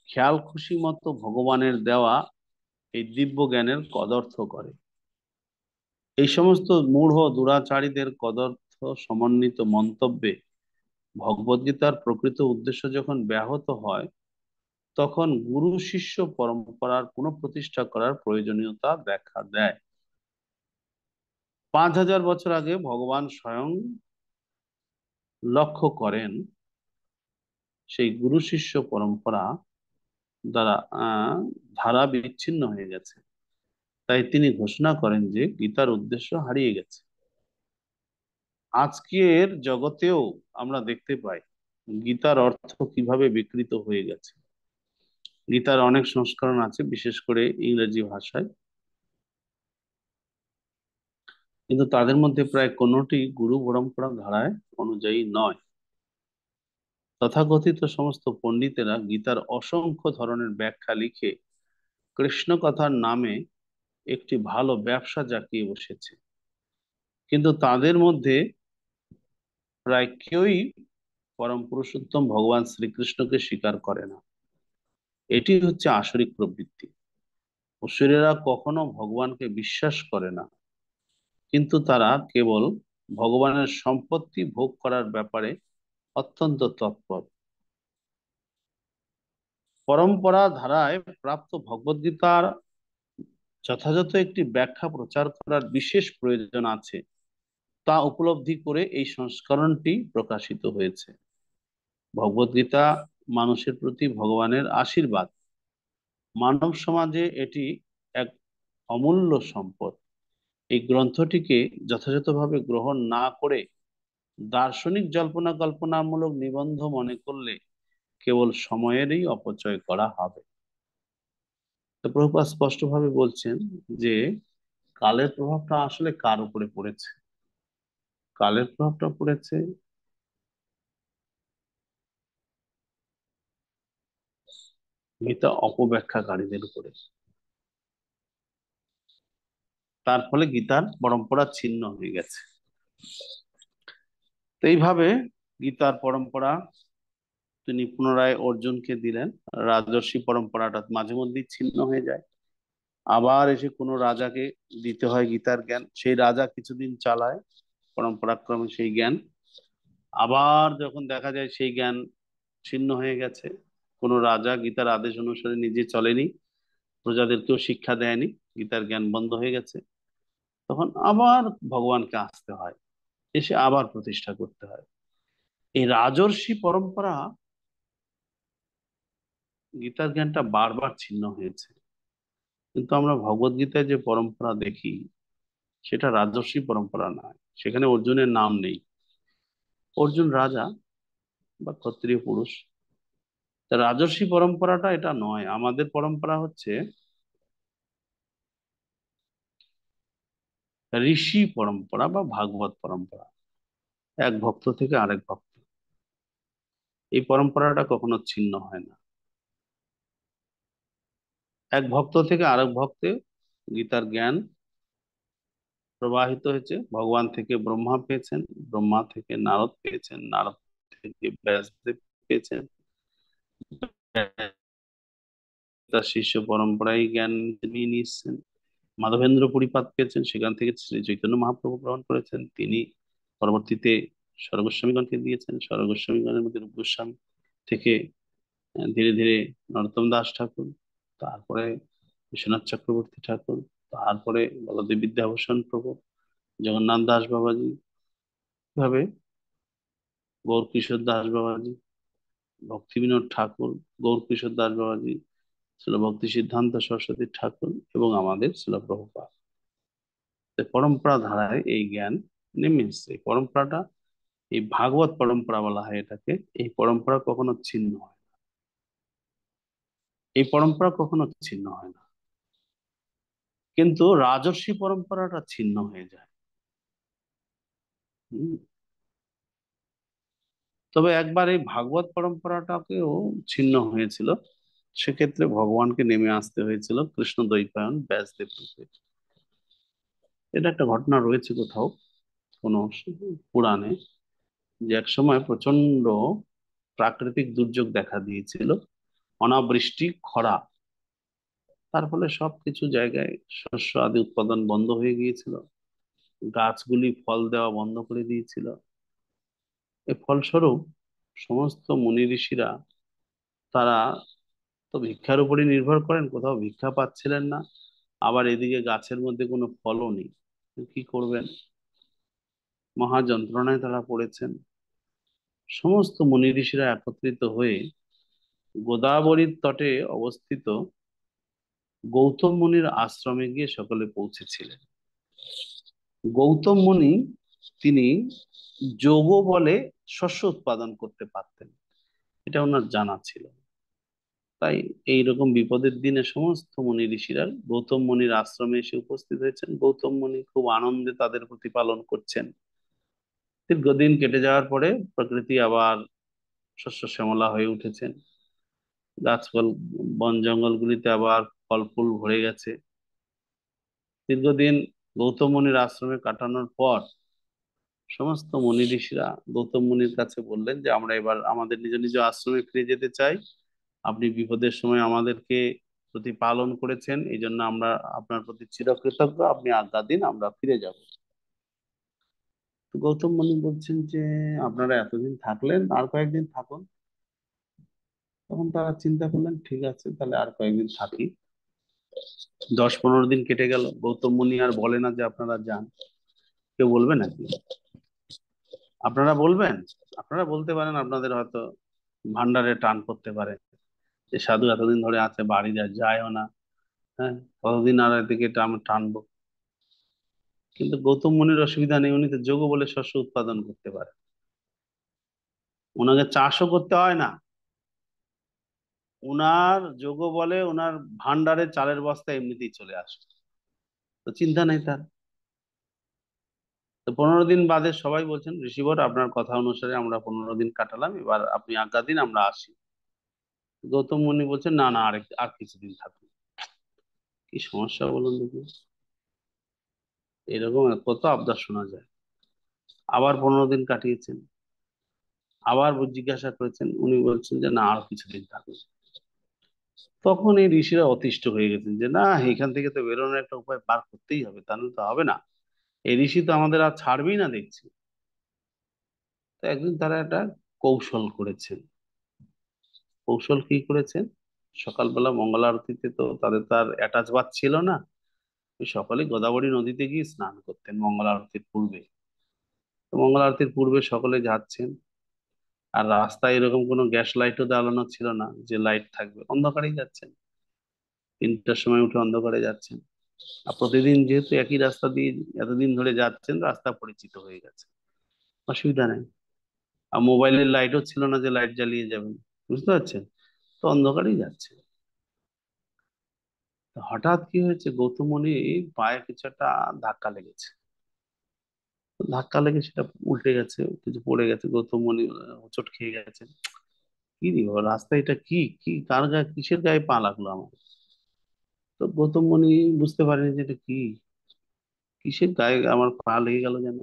খেয়াল খুশি মতো ভগবানের দেওয়া এই দিব্য জ্ঞানের কদর্থ করে। এই সমস্ত মূঢ় দুরাচারীদের কদর্থ সমন্বিত মন্তব্যে ভগবদ্গীতার প্রকৃত উদ্দেশ্য যখন ব্যাহত হয়, তখন গুরু শিষ্য পরম্পরার পুনঃপ্রতিষ্ঠা করার প্রয়োজনীয়তা দেখা দেয়। 5000 বছর আগে ভগবান স্বয়ং লক্ষ্য করেন সেই গুরু শিষ্য পরম্পরা দ্বারা ধারা বিচ্ছিন্ন হয়ে গেছে, তাই তিনি ঘোষণা করেন যে গীতার উদ্দেশ্য হারিয়ে গেছে। আজকের জগতেও আমরা দেখতে পাই গীতার অর্থ কিভাবে বিকৃত হয়ে গেছে। গীতার অনেক সংস্করণ আছে, বিশেষ করে ইংরেজি ভাষায়, কিন্তু তাদের মধ্যে প্রায় কোনোটি গুরু পরম্পরা ধারায় অনুযায়ী নয়। তথাকথিত সমস্ত পণ্ডিতেরা গীতার অসংখ্য ধরনের ব্যাখ্যা লিখে কৃষ্ণ কথার নামে একটি ভালো ব্যবসা জাকিয়ে বসেছে, কিন্তু তাদের মধ্যে প্রায় কেউই পরম পুরুষোত্তম ভগবান শ্রীকৃষ্ণকে স্বীকার করে না। এটি হচ্ছে আসরিক প্রবৃত্তি। অসুরেরা কখনো ভগবানকে বিশ্বাস করে না, কিন্তু তারা কেবল ভগবানের সম্পত্তি ভোগ করার ব্যাপারে অত্যন্ত তৎপর। পরম্পরা ধারায় প্রাপ্ত ভগবদ্গীতার যথাযথ একটি ব্যাখ্যা প্রচার করার বিশেষ প্রয়োজন আছে, তা উপলব্ধি করে এই সংস্করণটি প্রকাশিত হয়েছে। ভগবদ্গীতা মানুষের প্রতি ভগবানের আশীর্বাদ। মানব সমাজে এটি এক অমূল্য সম্পদ। এই গ্রন্থটিকে যথাযথভাবে গ্রহণ না করে দার্শনিক জল্পনা কল্পনামূলক নিবন্ধ মনে করলে কেবল সময়েরই অপচয় করা হবে। তো প্রভুপাদ স্পষ্টভাবে বলছেন যে কালের প্রভাবটা আসলে কার উপরে পড়েছে? কালের প্রভাবটা পড়েছে গীতা অপব্যাখ্যাকারীদের উপরে। তার ফলে গীতার পরম্পরা ছিন্ন হয়ে গেছে। তো এইভাবে গীতার পরম্পরা তিনি পুনরায় অর্জুনকে দিলেন। রাজর্ষি পরম্পরাটা মাঝে মধ্যেই ছিন্ন হয়ে যায়, আবার এসে কোনো রাজাকে দিতে হয় গীতার জ্ঞান। সেই রাজা কিছুদিন চালায় পরম্পরাক্রমে সেই জ্ঞান, আবার যখন দেখা যায় সেই জ্ঞান ছিন্ন হয়ে গেছে, কোনো রাজা গীতার আদেশ অনুসারে নিজে চলেনি, প্রজাদেরকেও শিক্ষা দেয়নি, গীতার জ্ঞান বন্ধ হয়ে গেছে, তখন আবার ভগবানকে আসতে হয়, এসে আবার প্রতিষ্ঠা করতে হয়। এই রাজর্ষি পরম্পরা, গীতার জ্ঞানটা বারবার ছিন্ন হয়েছে, কিন্তু আমরা ভগবত গীতায় যে পরম্পরা দেখি সেটা রাজর্ষি পরম্পরা নয়, সেখানে অর্জুনের নাম নেই। অর্জুন রাজা বা ক্ষত্রিয় পুরুষ। তা রাজর্ষি পরম্পরাটা এটা নয়, আমাদের পরম্পরা হচ্ছে ঋষি পরম্পরা বা ভাগবত পরম্পরা, এক ভক্ত থেকে আরেক ভক্ত। এই পরম্পরাটা কখনো ছিন্ন হয় না। এক ভক্ত থেকে আরেক ভক্তে গীতার জ্ঞান প্রবাহিত হয়েছে। ভগবান থেকে ব্রহ্মা পেয়েছেন, ব্রহ্মা থেকে নারদ পেয়েছেন, নারদ থেকে ব্যাসদেব পেয়েছেন, তার শিষ্য পরম্পরায় জ্ঞান নিয়ে নিয়েছেন। মাধবেন্দ্র পুরীপাদ পেয়েছেন, সেখান থেকে শ্রী চৈতন্য মহাপ্রভু গ্রহণ করেছেন, তিনি পরবর্তীতে স্বরগোস্বামীগণকে দিয়েছেন। স্বরগোস্বামীগণের মধ্যে রূপ গোস্বামী থেকে ধীরে ধীরে নরোত্তম দাস ঠাকুর, তারপরে বিশ্বনাথ চক্রবর্তী ঠাকুর, তারপরে বলদেব বিদ্যাভূষণ প্রভু, জগন্নাথ দাস বাবাজি, এভাবে গৌরকিশোর দাস বাবাজি, ভক্তি বিনোদ ঠাকুর, গৌরকিশোর দাস বাবাজি, ছিল ভক্তি সিদ্ধান্ত সরস্বতী ঠাকুর এবং আমাদের ছিল প্রভুপাদ। পরম্পরা ধারায় এই জ্ঞান নেমে এসছে। এই পরম্পরাটা, এই ভাগবত পরম্পরা বলা হয় এটাকে। এই পরম্পরা কখনো ছিন্ন হয় না, এই পরম্পরা কখনো ছিন্ন হয় না, কিন্তু রাজর্ষি পরম্পরাটা ছিন্ন হয়ে যায়। হম। তবে একবার এই ভাগবত পরম্পরাটাকেও ছিন্ন হয়েছিল, সেক্ষেত্রে ভগবানকে নেমে আসতে হয়েছিল কৃষ্ণ দ্বৈপায়ন ব্যাসদেব রূপে। এটা একটা ঘটনা রয়েছে কোথাও কোনো পুরাণে, যে এক সময় প্রচন্ড প্রাকৃতিক দুর্যোগ দেখা দিয়েছিল, অনাবৃষ্টি, খরা। তার ফলে সবকিছু জায়গায় শস্য আদি উৎপাদন বন্ধ হয়ে গিয়েছিল, গাছগুলি ফল দেওয়া বন্ধ করে দিয়েছিল। এর ফলস্বরূপ সমস্ত মুনি ঋষিরা, তারা তো ভিক্ষার উপরই নির্ভর করেন, কোথাও ভিক্ষা পাচ্ছিলেন না, আবার এদিকে গাছের মধ্যে কোনো ফলও নেই, তো কি করবেন? মহা যন্ত্রণায় তারা পড়েছেন। সমস্ত মুনি ঋষিরা একত্রিত হয়ে গোদাবরীর তটে অবস্থিত গৌতম মুনির আশ্রমে গিয়ে সকলে পৌঁছেছিলেন। গৌতম মুনি, তিনি যোগ বলে শস্য উৎপাদন করতে পারতেন, এটা ওনার জানা ছিল। তাই এইরকম বিপদের দিনে সমস্ত মুনি ঋষিরা গৌতম মুনির আশ্রমে এসে উপস্থিত হয়েছেন। গৌতম মুনি খুব আনন্দে তাদের প্রতিপালন করছেন। দীর্ঘদিন কেটে যাওয়ার পরে প্রকৃতি আবার শস্য শ্যামলা হয়ে উঠেছেন, গাছপাল, বন জঙ্গলগুলিতে আবার ফল ফুল ভরে গেছে। দীর্ঘদিন গৌতম মুনির আশ্রমে কাটানোর পর সমস্ত মুনি ঋষিরা গৌতম মুনির কাছে বললেন যে আমরা এবার আমাদের নিজ নিজ আশ্রমে ফিরে যেতে চাই। আপনি বিপদের সময় আমাদেরকে প্রতিপালন করেছেন, এই জন্য আমরা আপনার প্রতি চিরকৃতজ্ঞ, আপনি আজ্ঞা দিন, আমরা ফিরে যাব। তো গৌতম মুনি বলছেন যে আপনারা এতদিন থাকলেন, আর কয়েকদিন থাকুন। তখন তারা চিন্তা করলেন, ঠিক আছে তাহলে আর কয়েকদিন থাকি। 10-15 দিন কেটে গেল, গৌতম মুনি আর বলে না যে আপনারা যান। কেউ বলবে নাকি? আপনারা বলবেন? আপনারা বলতে পারেন, আপনাদের হয়তো ভান্ডারে টান করতে পারে যে সাধু এতদিন ধরে আছে, বাড়ি যায়ও না, হ্যাঁ, কতদিন আর এদিকে আমরা টানবো। কিন্তু গৌতম মুনির অসুবিধা নেই, উনি তো যোগ বলে শস্য উৎপাদন করতে পারে, ওনাকে চাষও করতে হয় না। উনার যোগ বলে ওনার ভান্ডারে চালের বস্তা এমনিতেই চলে আসে, তো চিন্তা নেই তার। তো 15 দিন বাদে সবাই বলছেন, ঋষিবর আপনার কথা অনুসারে আমরা 15 দিন কাটালাম, এবার আপনি আজ্ঞা দিন, আমরা আসি। গৌতম মুনি বলছেন, না না, আর কিছুদিন থাকুন। কি সমস্যা বলুন দেখি, এরকম কত আবদার শোনা যায়। আবার 15 দিন কাটিয়েছেন, আবার জিজ্ঞাসা করেছেন, উনি বলছেন যে না, আর কিছুদিন থাকুন। তখন এই ঋষিরা অতিষ্ঠ হয়ে গেছেন যে না, এখান থেকে তো বেরোনোর একটা উপায় বার করতেই হবে, তাহলে তো হবে না, এই ঋষি তো আমাদের আর ছাড়বেই না দেখছি। একদিন তারা একটা কৌশল করেছেন। কৌশল কি করেছেন? সকালবেলা মঙ্গল আরতিতে তো তাদের তার অ্যাটাচ বাথ ছিল না। ওই সকালে গোদাবরী নদীতে গিয়ে স্নান করতেন মঙ্গল আরতির পূর্বে। তো মঙ্গল আরতির পূর্বে সকলে যাচ্ছেন, আর রাস্তায় এরকম কোনো গ্যাস লাইটও জ্বালানো ছিল না যে লাইট থাকবে, অন্ধকারেই যাচ্ছেন। 3টার সময় উঠে অন্ধকারে যাচ্ছেন। আর প্রতিদিন যেহেতু একই রাস্তা দিয়ে এতদিন ধরে যাচ্ছেন, রাস্তা পরিচিত হয়ে গেছে, অসুবিধা নেই। আর মোবাইলের লাইটও ছিল না যে লাইট জ্বালিয়ে যাবেন, বুঝতে পারছেন? তো অন্ধকারেই যাচ্ছে। তো হঠাৎ কি হয়েছে, গৌতম মুনি পায়ে কিছু একটা ধাক্কা লেগেছে। তো ধাক্কা লেগে সেটা উল্টে গেছে, কিছু পড়ে গেছে। গৌতম মুনি হোঁচট খেয়ে গেছেন। কি রে বাবা, রাস্তা এটা কি কি কার গায়ে, কিসের গায়ে পা লাগলো আমার? তো গৌতম মুনি বুঝতে পারেনি যে এটা কি, কিসের গায়ে আমার পা লেগে গেল যেন।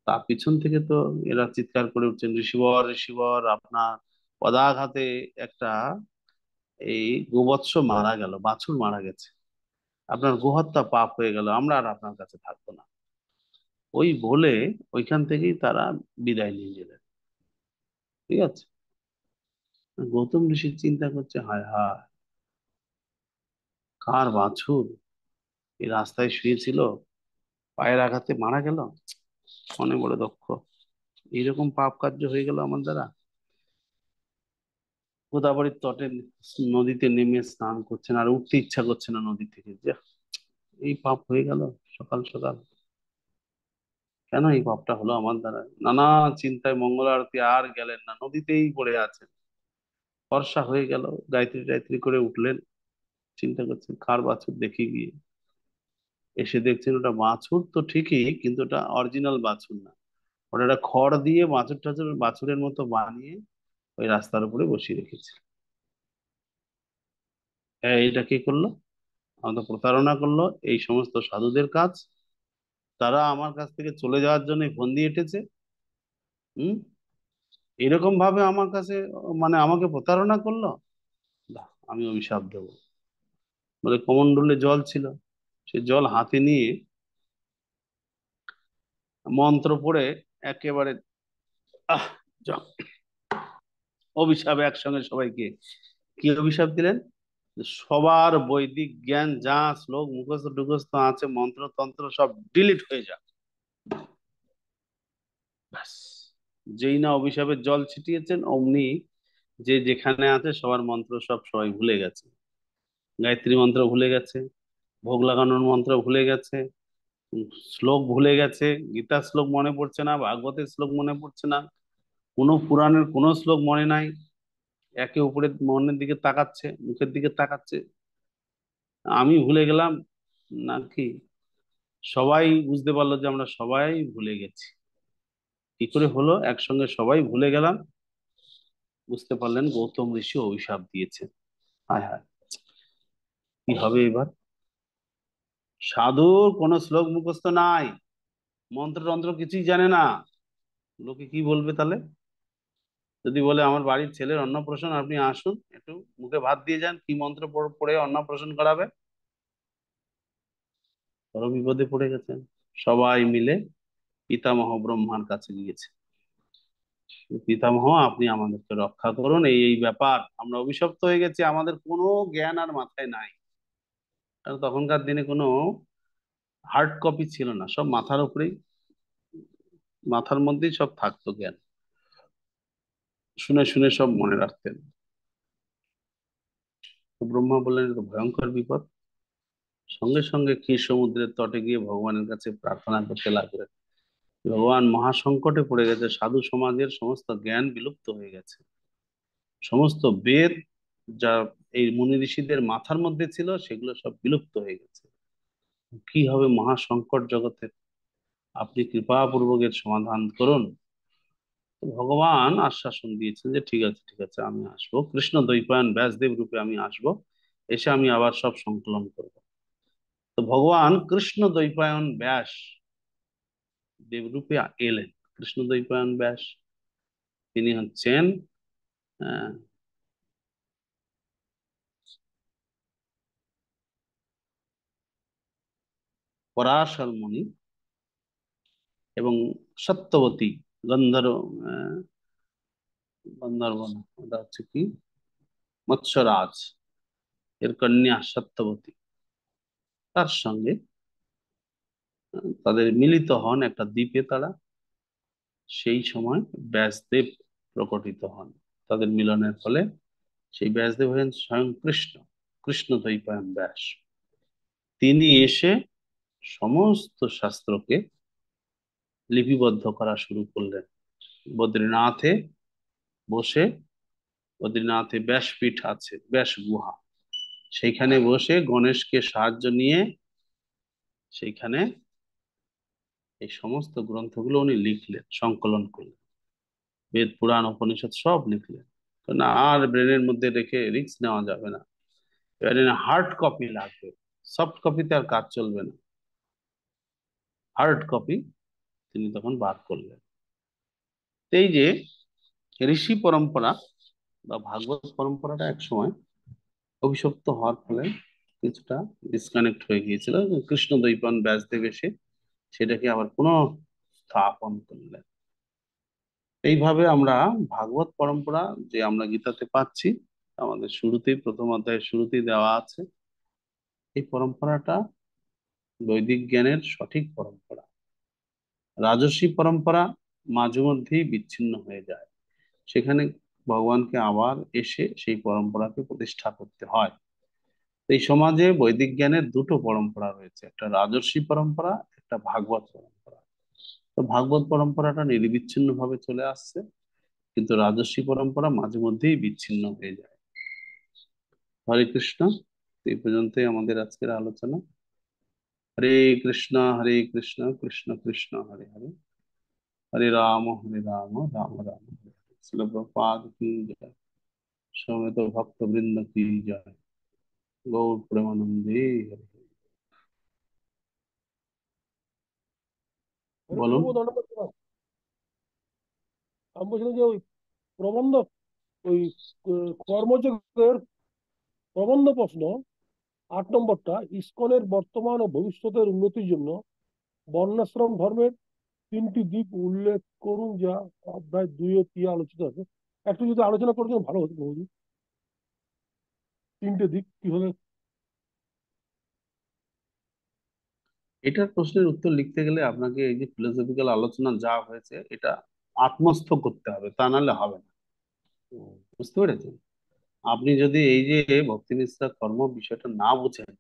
তার পিছন থেকে তো এরা চিৎকার করে উঠছেন, ঋষিবর ঋষিবর, আপনার পদাঘাতে একটা এই গোবৎস মারা গেল, বাছুর মারা গেছে, আপনার গোহত্যা পাপ হয়ে গেল, আমরা আর আপনার কাছে থাকবো না। ওই বলে ওইখান থেকেই তারা বিদায় নিয়ে গেলেন। ঠিক আছে। গৌতম ঋষি চিন্তা করছে, হায় হায়, কার বাছুর এই রাস্তায় শুয়েছিল, পায়ের আঘাতে মারা গেল, মনে বড় দক্ষ, এইরকম পাপ কার্য হয়ে গেল আমার দ্বারা। গোদাবরীর তটে নদীতে নেমে স্নান করছেন, আর উঠতে ইচ্ছা করছে না নদী থেকে, যে এই পাপ হয়ে গেল সকাল সকাল, কেন এই পাপটা হলো আমার দ্বারা। নানা চিন্তায় মঙ্গল আরতি আর গেলেন না, নদীতেই পড়ে আছেন। ফর্সা হয়ে গেল, গায়ত্রী টায়ত্রী করে উঠলেন, চিন্তা করছেন কার বাছুর দেখি গিয়ে। এসে দেখছেন ওটা বাছুর তো ঠিকই, কিন্তু ওটা অরিজিনাল বাছুর না। ওটা একটা খড় দিয়ে বাছুর টাছুর বাছুরের মতো বানিয়ে ওই রাস্তার উপরে বসিয়ে রেখেছে। হ্যাঁ, এটা কি করলো? আমাদের প্রতারণা করলো। এই সমস্ত সাধুদের কাজ, তারা আমার কাছ থেকে চলে যাওয়ার জন্য ফন্দি এঁটেছে। হম, এরকম ভাবে আমার কাছে মানে আমাকে প্রতারণা করলো। দাও, আমি অভিশাপ দেবো। বলে কমণ্ডলে জল ছিল, সে জল হাতে নিয়ে মন্ত্র পড়ে একেবারে আহ জ- অভিশাপ একসঙ্গে সবাইকে। কি অভিশাপ দিলেন? যে সবার বৈদিক জ্ঞান যা শ্লোক মুখস্থ টুখস্থ আছে, মন্ত্র তন্ত্র সব ডিলিট হয়ে যাক। ব্যাস, যেই না অভিশাপের জল ছিটিয়েছেন, অমনি যে যেখানে আছে সবার মন্ত্র সব সবাই ভুলে গেছে। গায়ত্রী মন্ত্র ভুলে গেছে, ভোগ লাগানোর মন্ত্র ভুলে গেছে, শ্লোক ভুলে গেছে, গীতার শ্লোক মনে পড়ছে না, ভাগবতের শ্লোক মনে পড়ছে না, কোনো পুরাণের কোনো শ্লোক মনে নাই। একে উপরের মনের দিকে তাকাচ্ছে, মুখের দিকে তাকাচ্ছে। আমি ভুলে গেলাম নাকি? সবাই বুঝতে পারলো যে আমরা সবাই ভুলে গেছি। কি করে হলো একসঙ্গে সবাই ভুলে গেলাম? বুঝতে পারলেন গৌতম ঋষি অভিশাপ দিয়েছেন। হায় হায়, কি হবে এবার? সাধুর কোনো শ্লোক মুখস্থ নাই, মন্ত্র তন্ত্র কিছুই জানে না, লোকে কি বলবে তাহলে? যদি বলে আমার বাড়ির ছেলের অন্নপ্রাশন, আপনি আসুন, একটু মুখে ভাত দিয়ে যান, কি মন্ত্র পড়ে অন্নপ্রাশন করাবে? বড় বিপদে পড়ে গেছেন। সবাই মিলে পিতামহ ব্রহ্মার কাছে গিয়েছে, পিতামহ আপনি আমাদেরকে রক্ষা করুন, এই এই ব্যাপার, আমরা অভিশপ্ত হয়ে গেছি, আমাদের কোনো জ্ঞান আর মাথায় নাই। আর তখনকার দিনে কোনো হার্ড কপি ছিল না, সব মাথার উপরেই, মাথার মধ্যেই সব থাকতো জ্ঞান, শুনে শুনে সব মনে রাখতেন। তো ব্রহ্মা বললেন এটা তো ভয়ঙ্কর বিপদ। সঙ্গে সঙ্গে ক্ষীর সমুদ্রের তটে গিয়ে ভগবানের কাছে প্রার্থনা করতে লাগলেন। ভগবান, মহাসংকটে পড়ে গেছে, সাধু সমাজের সমস্ত জ্ঞান বিলুপ্ত হয়ে গেছে, সমস্ত বেদ যা এই মুনি ঋষিদের মাথার মধ্যে ছিল সেগুলো সব বিলুপ্ত হয়ে গেছে। কি হবে মহাসংকট জগতের, আপনি কৃপাপূর্বক এর সমাধান করুন। তো ভগবান আশ্বাসন দিয়েছেন যে ঠিক আছে ঠিক আছে, আমি আসবো, কৃষ্ণ দ্বৈপায়ন ব্যাসদেব রূপে আমি আসবো, এসে আমি আবার সব সংকলন করব। তো ভগবান কৃষ্ণ দ্বৈপায়ন ব্যাস দেবরূপে এলেন। কৃষ্ণ দ্বৈপায়ন ব্যাস তিনি হচ্ছেন আহ, পরাশর মুনি এবং সত্যবতী গন্ধর্ব গন্ধর্ব না, ওটা হচ্ছে কি, মৎস্যরাজ এর কন্যা সত্যবতী, তার সঙ্গে তাদের মিলিত হন একটা দ্বীপে তারা। সেই সময় ব্যাসদেব প্রকটিত হন। তাদের মিলনের ফলে সেই ব্যাসদেব হলেন স্বয়ং কৃষ্ণ, কৃষ্ণ দ্বৈপায়ন ব্যাস। তিনি এসে সমস্ত শাস্ত্রকে লিপিবদ্ধ করা শুরু করলেন। বদ্রীনাথে বসে, বদ্রীনাথে ব্যাসপীঠ আছে, ব্যাস গুহা, সেইখানে বসে গণেশকে সাহায্য নিয়ে সেইখানে এই সমস্ত গ্রন্থগুলো উনি লিখলেন, সংকলন করলেন। বেদ পুরাণ উপনিষদ সব লিখলেন। কারণ আর ব্রেনের মধ্যে রেখে রিস্ক নেওয়া যাবে না, এবারে হার্ড কপি লাগবে, সফট কপিতে আর কাজ চলবে না। হার্ড কপি তিনি তখন বার করলেন। এই যে ঋষি পরম্পরা বা ভাগবত পরম্পরাটা একসময় অভিশপ্ত হওয়ার ফলে কিছুটা ডিসকানেক্ট হয়ে গিয়েছিল। কৃষ্ণ দ্বৈপায়ন ব্যাসদেব এসে সেটাকে আবার পুনঃ স্থাপন করলেন। এইভাবে আমরা ভাগবত পরম্পরা যে আমরা গীতাতে পাচ্ছি, আমাদের শুরুতেই প্রথম অধ্যায়ের শুরুতেই দেওয়া আছে, এই পরম্পরাটা বৈদিক জ্ঞানের সঠিক পরম্পরা। রাজসী পরম্পরা মাঝে মধ্যেই বিচ্ছিন্ন হয়ে যায়, সেখানে ভগবানকে আবার এসে সেই পরম্পরাকে প্রতিষ্ঠা করতে হয়। এই সমাজে বৈদিক জ্ঞানের দুটো পরম্পরা রয়েছে, একটা রাজর্ষি পরম্পরা, একটা ভাগবত পরম্পরা। তো ভাগবত পরম্পরাটা নিরবিচ্ছিন্ন ভাবে চলে আসছে, কিন্তু রাজর্ষি পরম্পরা মাঝে মধ্যেই বিচ্ছিন্ন হয়ে যায়। হরে কৃষ্ণ। এই পর্যন্তই আমাদের আজকের আলোচনা। হরে কৃষ্ণ কৃষ্ণ কৃষ্ণ হরে হরে, হরে রাম রাম রাম হরে হরে। শ্রীল প্রভুপাদ কি জয়, সমেত ভক্ত বৃন্দ কি জয়, গৌর প্রেমানন্দে হরে হরে। হরে বলুন। প্রভু ধন্যবাদ তোমার। আমি বলছিলাম যে ওই প্রবন্ধ, ওই কর্মযোগের প্রবন্ধ প্রশ্ন 8 নম্বরটা, ইসকনের বর্তমান ও ভবিষ্যতের উন্নতির জন্য বর্ণাশ্রম ধর্মের 3টি দিক উল্লেখ করুন, যা অধ্যায় 2 ও 3 আলোচিত আছে। একটু যদি আলোচনা করে দিন ভালো হতো প্রভুজি। 3টে দিক কি হলে? এটার প্রশ্নের উত্তর লিখতে গেলে আপনাকে এই যে ফিলোসফিক্যাল আলোচনা যা হয়েছে এটা আত্মস্থ করতে হবে, তা নাহলে হবে না। বুঝতে পেরেছেন? আপনি যদি এই যে ভক্তি নিষ্ঠা কর্ম বিষয়টা না বুঝেন,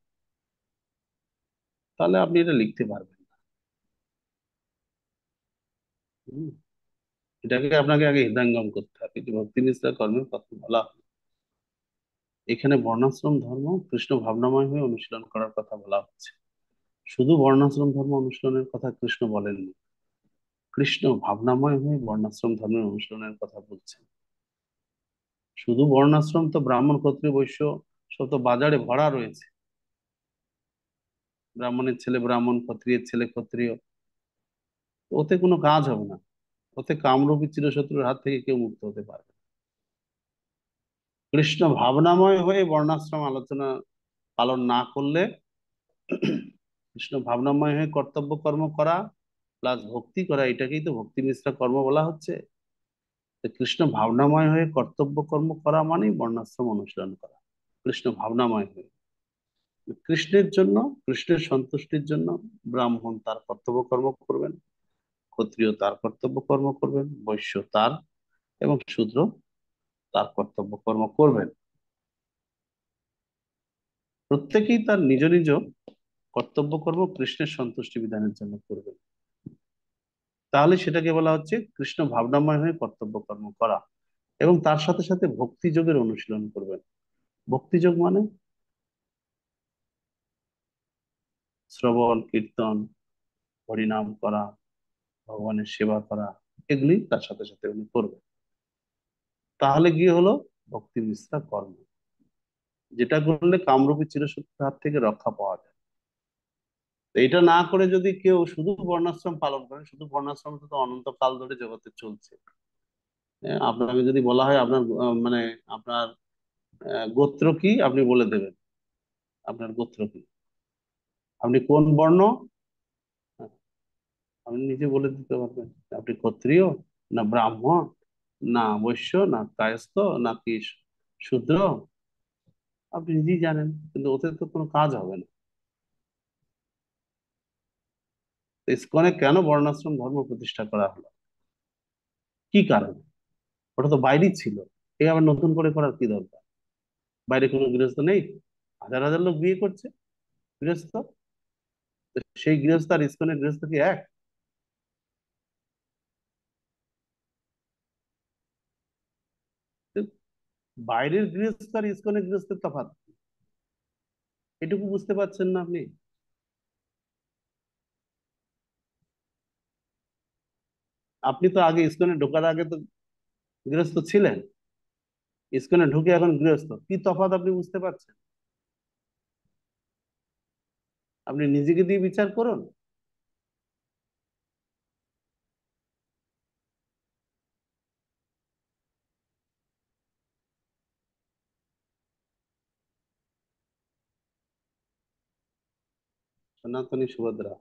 তাহলে আপনি এটা লিখতে পারবেন না। হুম, এটাকে আপনাকে আগে হৃদয়ঙ্গম করতে হবে যে ভক্তি নিষ্ঠা কর্মের কথা বলা হয়। এখানে বর্ণাশ্রম ধর্ম কৃষ্ণ ভাবনাময় হয়ে অনুশীলন করার কথা বলা হচ্ছে। শুধু বর্ণাশ্রম ধর্ম অনুশীলনের কথা কৃষ্ণ বলেননি, কৃষ্ণ ভাবনাময় হয়ে বর্ণাশ্রম ধর্মের অনুশীলনের কথা বলছেন। শুধু বর্ণাশ্রম তো ব্রাহ্মণ ক্ষত্রিয় বৈশ্য সব তো বাজারে ভরা রয়েছে। ব্রাহ্মণের ছেলে ব্রাহ্মণ, ক্ষত্রিয়ের ছেলে ক্ষত্রিয়, ওতে কোনো কাজ হবে না। ওতে কামরূপী চিরশত্রুর হাত থেকে কেউ মুক্ত হতে পারবে না। কৃষ্ণ ভাবনাময় হয়ে বর্ণাশ্রম আলোচনা পালন না করলে, কৃষ্ণ ভাবনাময় হয়ে কর্তব্য কর্ম করা প্লাস ভক্তি করা, এটাকেই তো ভক্তি মিশ্রা কর্ম বলা হচ্ছে। তো কৃষ্ণ ভাবনাময় হয়ে কর্তব্য কর্ম করা মানেই বর্ণাশ্রম অনুশীলন করা। কৃষ্ণ ভাবনাময় হয়ে কৃষ্ণের জন্য, কৃষ্ণের সন্তুষ্টির জন্য ব্রাহ্মণ তার কর্তব্য কর্ম করবেন, ক্ষত্রিয় তার কর্তব্য কর্ম করবেন, বৈশ্য তার, এবং শূদ্র তার কর্তব্য কর্ম করবেন। প্রত্যেকেই তার নিজ নিজ কর্তব্য কর্ম কৃষ্ণের সন্তুষ্টি বিধানের জন্য করবেন। তাহলে সেটাকে বলা হচ্ছে কৃষ্ণ ভাবনাময় হয়ে কর্তব্য কর্ম করা। এবং তার সাথে সাথে ভক্তি যোগের অনুশীলন করবেন। ভক্তি যোগ মানে শ্রবণ কীর্তন, হরিনাম করা, ভগবানের সেবা করা, এগুলি তার সাথে সাথে উনি করবেন। তাহলে গিয়ে হলো ভক্তি মিশ্রা কর্ম, যেটা করলে কামরূপী চিরশত্রুর হাত থেকে রক্ষা পাওয়া যায়। তো এটা না করে যদি কেউ শুধু বর্ণাশ্রম পালন করে, শুধু বর্ণাশ্রম তো অনন্তকাল ধরে জগতে চলছে। আপনাকে যদি বলা হয় আপনার মানে আপনার গোত্র কি, আপনি বলে দেবেন আপনার গোত্র কি, আপনি কোন বর্ণ, হ্যাঁ, আপনি নিজে বলে দিতে পারবেন। আপনি ক্ষত্রিয়, না ব্রাহ্মণ, না বৈশ্য, না কায়স্থ, নাকি শূদ্র, আপনি নিজেই জানেন, কিন্তু ওতে তো কোনো কাজ হবে না। তো ইসকনে কেন বর্ণাশ্রম ধর্ম প্রতিষ্ঠা করা হলো, কি কারণে? ওটা তো বাইরেই ছিল, এ আবার নতুন করে করার কি দরকার? বাইরে কোনো গৃহস্থ নেই? হাজার হাজার লোক বিয়ে করছে গৃহস্থ। তো সেই গৃহস্থ আর ইসকনের গৃহস্থ কি এক? তো বাইরের গৃহস্থ আর ইসকনের গৃহস্থের তফাৎ কি? এটুকু বুঝতে পারছেন না আপনি? আপনি তো আগে ইসকনে ঢোকার আগে তো গৃহস্থ ছিলেন, ইসকনে ঢুকে এখন গৃহস্থ, কি তফাৎ আপনি বুঝতে পারছেন? আপনি নিজেকে দিয়ে বিচার করুন। সনাতনী সুভদ্রা,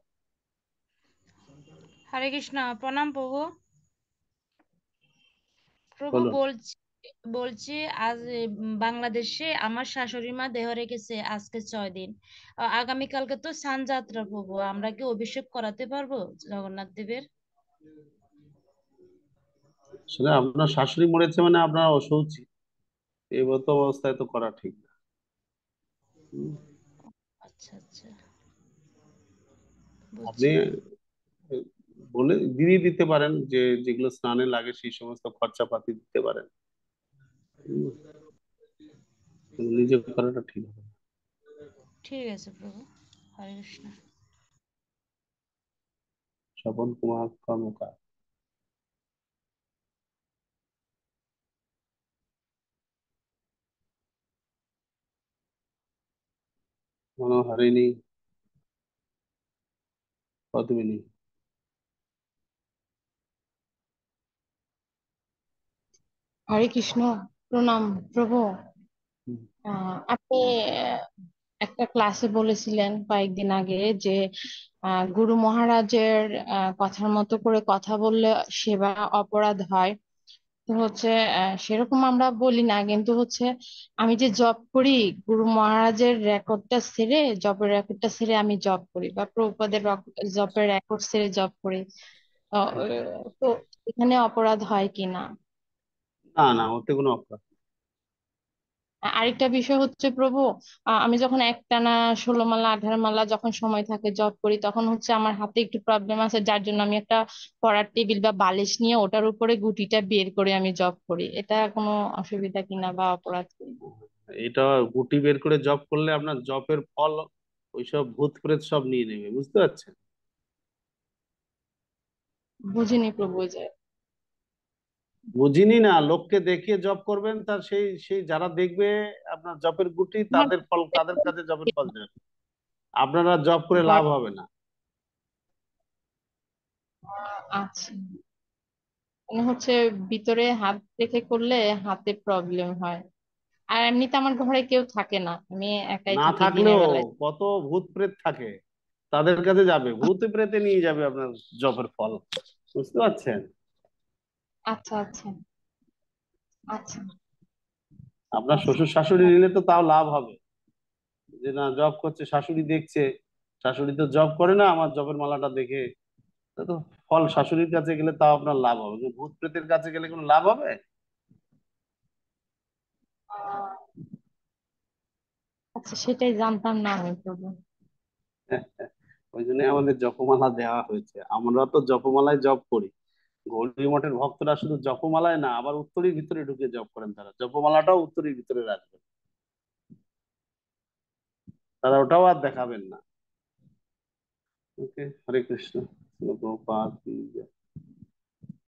হরে কৃষ্ণ, প্রণাম প্রভু। প্রভু বলুন। বলছি বলছি আজ বাংলাদেশে আমার শাশুড়ি মা দেহ রেখেছে আজকে 6 দিন। আগামীকালকে তো স্নান যাত্রা প্রভু, আমরা কি অভিষেক করাতে পারবো জগন্নাথ দেবের? আসলে আপনার শাশুড়ি মরেছে মানে আপনার অশৌচি, এই মতো অবস্থায় তো করা ঠিক না। হুম, আচ্ছা আচ্ছা, আপনি বুঝছি প্রভু। বলে দিয়ে দিতে পারেন যে যেগুলো স্নানে লাগে সেই সমস্ত খরচাপাতি দিতে পারেন। হুম, কিন্তু নিজে করাটা ঠিক হবে না। ঠিক আছে প্রভু, হরে কৃষ্ণ। স্বপন কুমার কর্মকার, মনোহারিণী, পদ্মিনী। হরে কৃষ্ণ, প্রণাম প্রভু। হুম, আপনি একটা ক্লাসে বলেছিলেন কয়েকদিন আগে যে গুরু মহারাজের কথার মতো করে কথা বললে সেবা অপরাধ হয়। তো হচ্ছে সেরকম আমরা বলি না, কিন্তু হচ্ছে আমি যে জব করি, গুরু মহারাজের রেকর্ডটা ছেড়ে, জবের রেকর্ডটা ছেড়ে আমি জব করি, বা প্রভুপাদের জবের রেকর্ড ছেড়ে জব করি। হুম। তো এখানে অপরাধ হয় কি না? না না, ওতে কোনো অপরাধ নেই। আরেকটা বিষয় হচ্ছে প্রভু, আমি যখন একটানা 16 মালা 18 মালা যখন সময় থাকে জব করি, তখন হচ্ছে আমার হাতে একটু প্রবলেম আছে, যার জন্য আমি একটা পড়ার টেবিল বা বালিশ নিয়ে ওটার উপরে গুটিটা বের করে আমি জব করি। এটা কোনো অসুবিধা কিনা বা অপরাধ কিনা? এটা গুটি বের করে জব করলে আপনার জবের ফল ওইসব ভূত প্রেত সব নিয়ে নেবে, বুঝতে পারছেন? বুঝিনি প্রভু যে। বুঝিনি না, লোককে দেখিয়ে জব করবেন, তার সেই সেই যারা দেখবে আপনার জবের গুটি, আমার তাদের ফল, তাদের কাছে জবের ফল যাবে। আপনারা জব করে ঘর, লাভ হবে না। আচ্ছা, মানে হচ্ছে ভিতরে হাত রেখে করলে হাতে প্রবলেম হয়। আর এমনিতে আমার ঘরে কেউ থাকে না, আমি একাই না থাকি দিনের থাকলেও বেলায়। কত ভূত প্রেত থাকে, তাদের কাছে যাবে, ভূত প্রেতে নিয়ে যাবে আপনার জবের ফল, বুঝতে পারছেন? আচ্ছা আচ্ছা আচ্ছা আপনার আচ্ছা। শ্বশুর শাশুড়ি নিলে তো তাও লাভ হবে, যে না জব করছে, শাশুড়ি দেখছে, শাশুড়ি তো জব করে না, আমার জবের মালাটা দেখে, তা তো ফল শাশুড়ির কাছে গেলে তাও আপনার লাভ হবে, কিন্তু ভূত প্রেতের কাছে গেলে কোনো লাভ হবে? আচ্ছা, সেটাই জানতাম না আমি প্রভু। ওই জন্য আমাদের জপমালা দেওয়া হয়েছে, আমরা তো জপমালায় জপ করি। গৌরী মঠের ভক্তরা শুধু জপমালায় না, আবার উত্তরীর ভিতরে ঢুকে জপ করেন, তারা জপমালাটাও উত্তরীর ভিতরে রাখবেন, তারা ওটাও আর দেখাবেন না। ওকে, হরে কৃষ্ণ। শিল প্রভুপাদ কি জয়।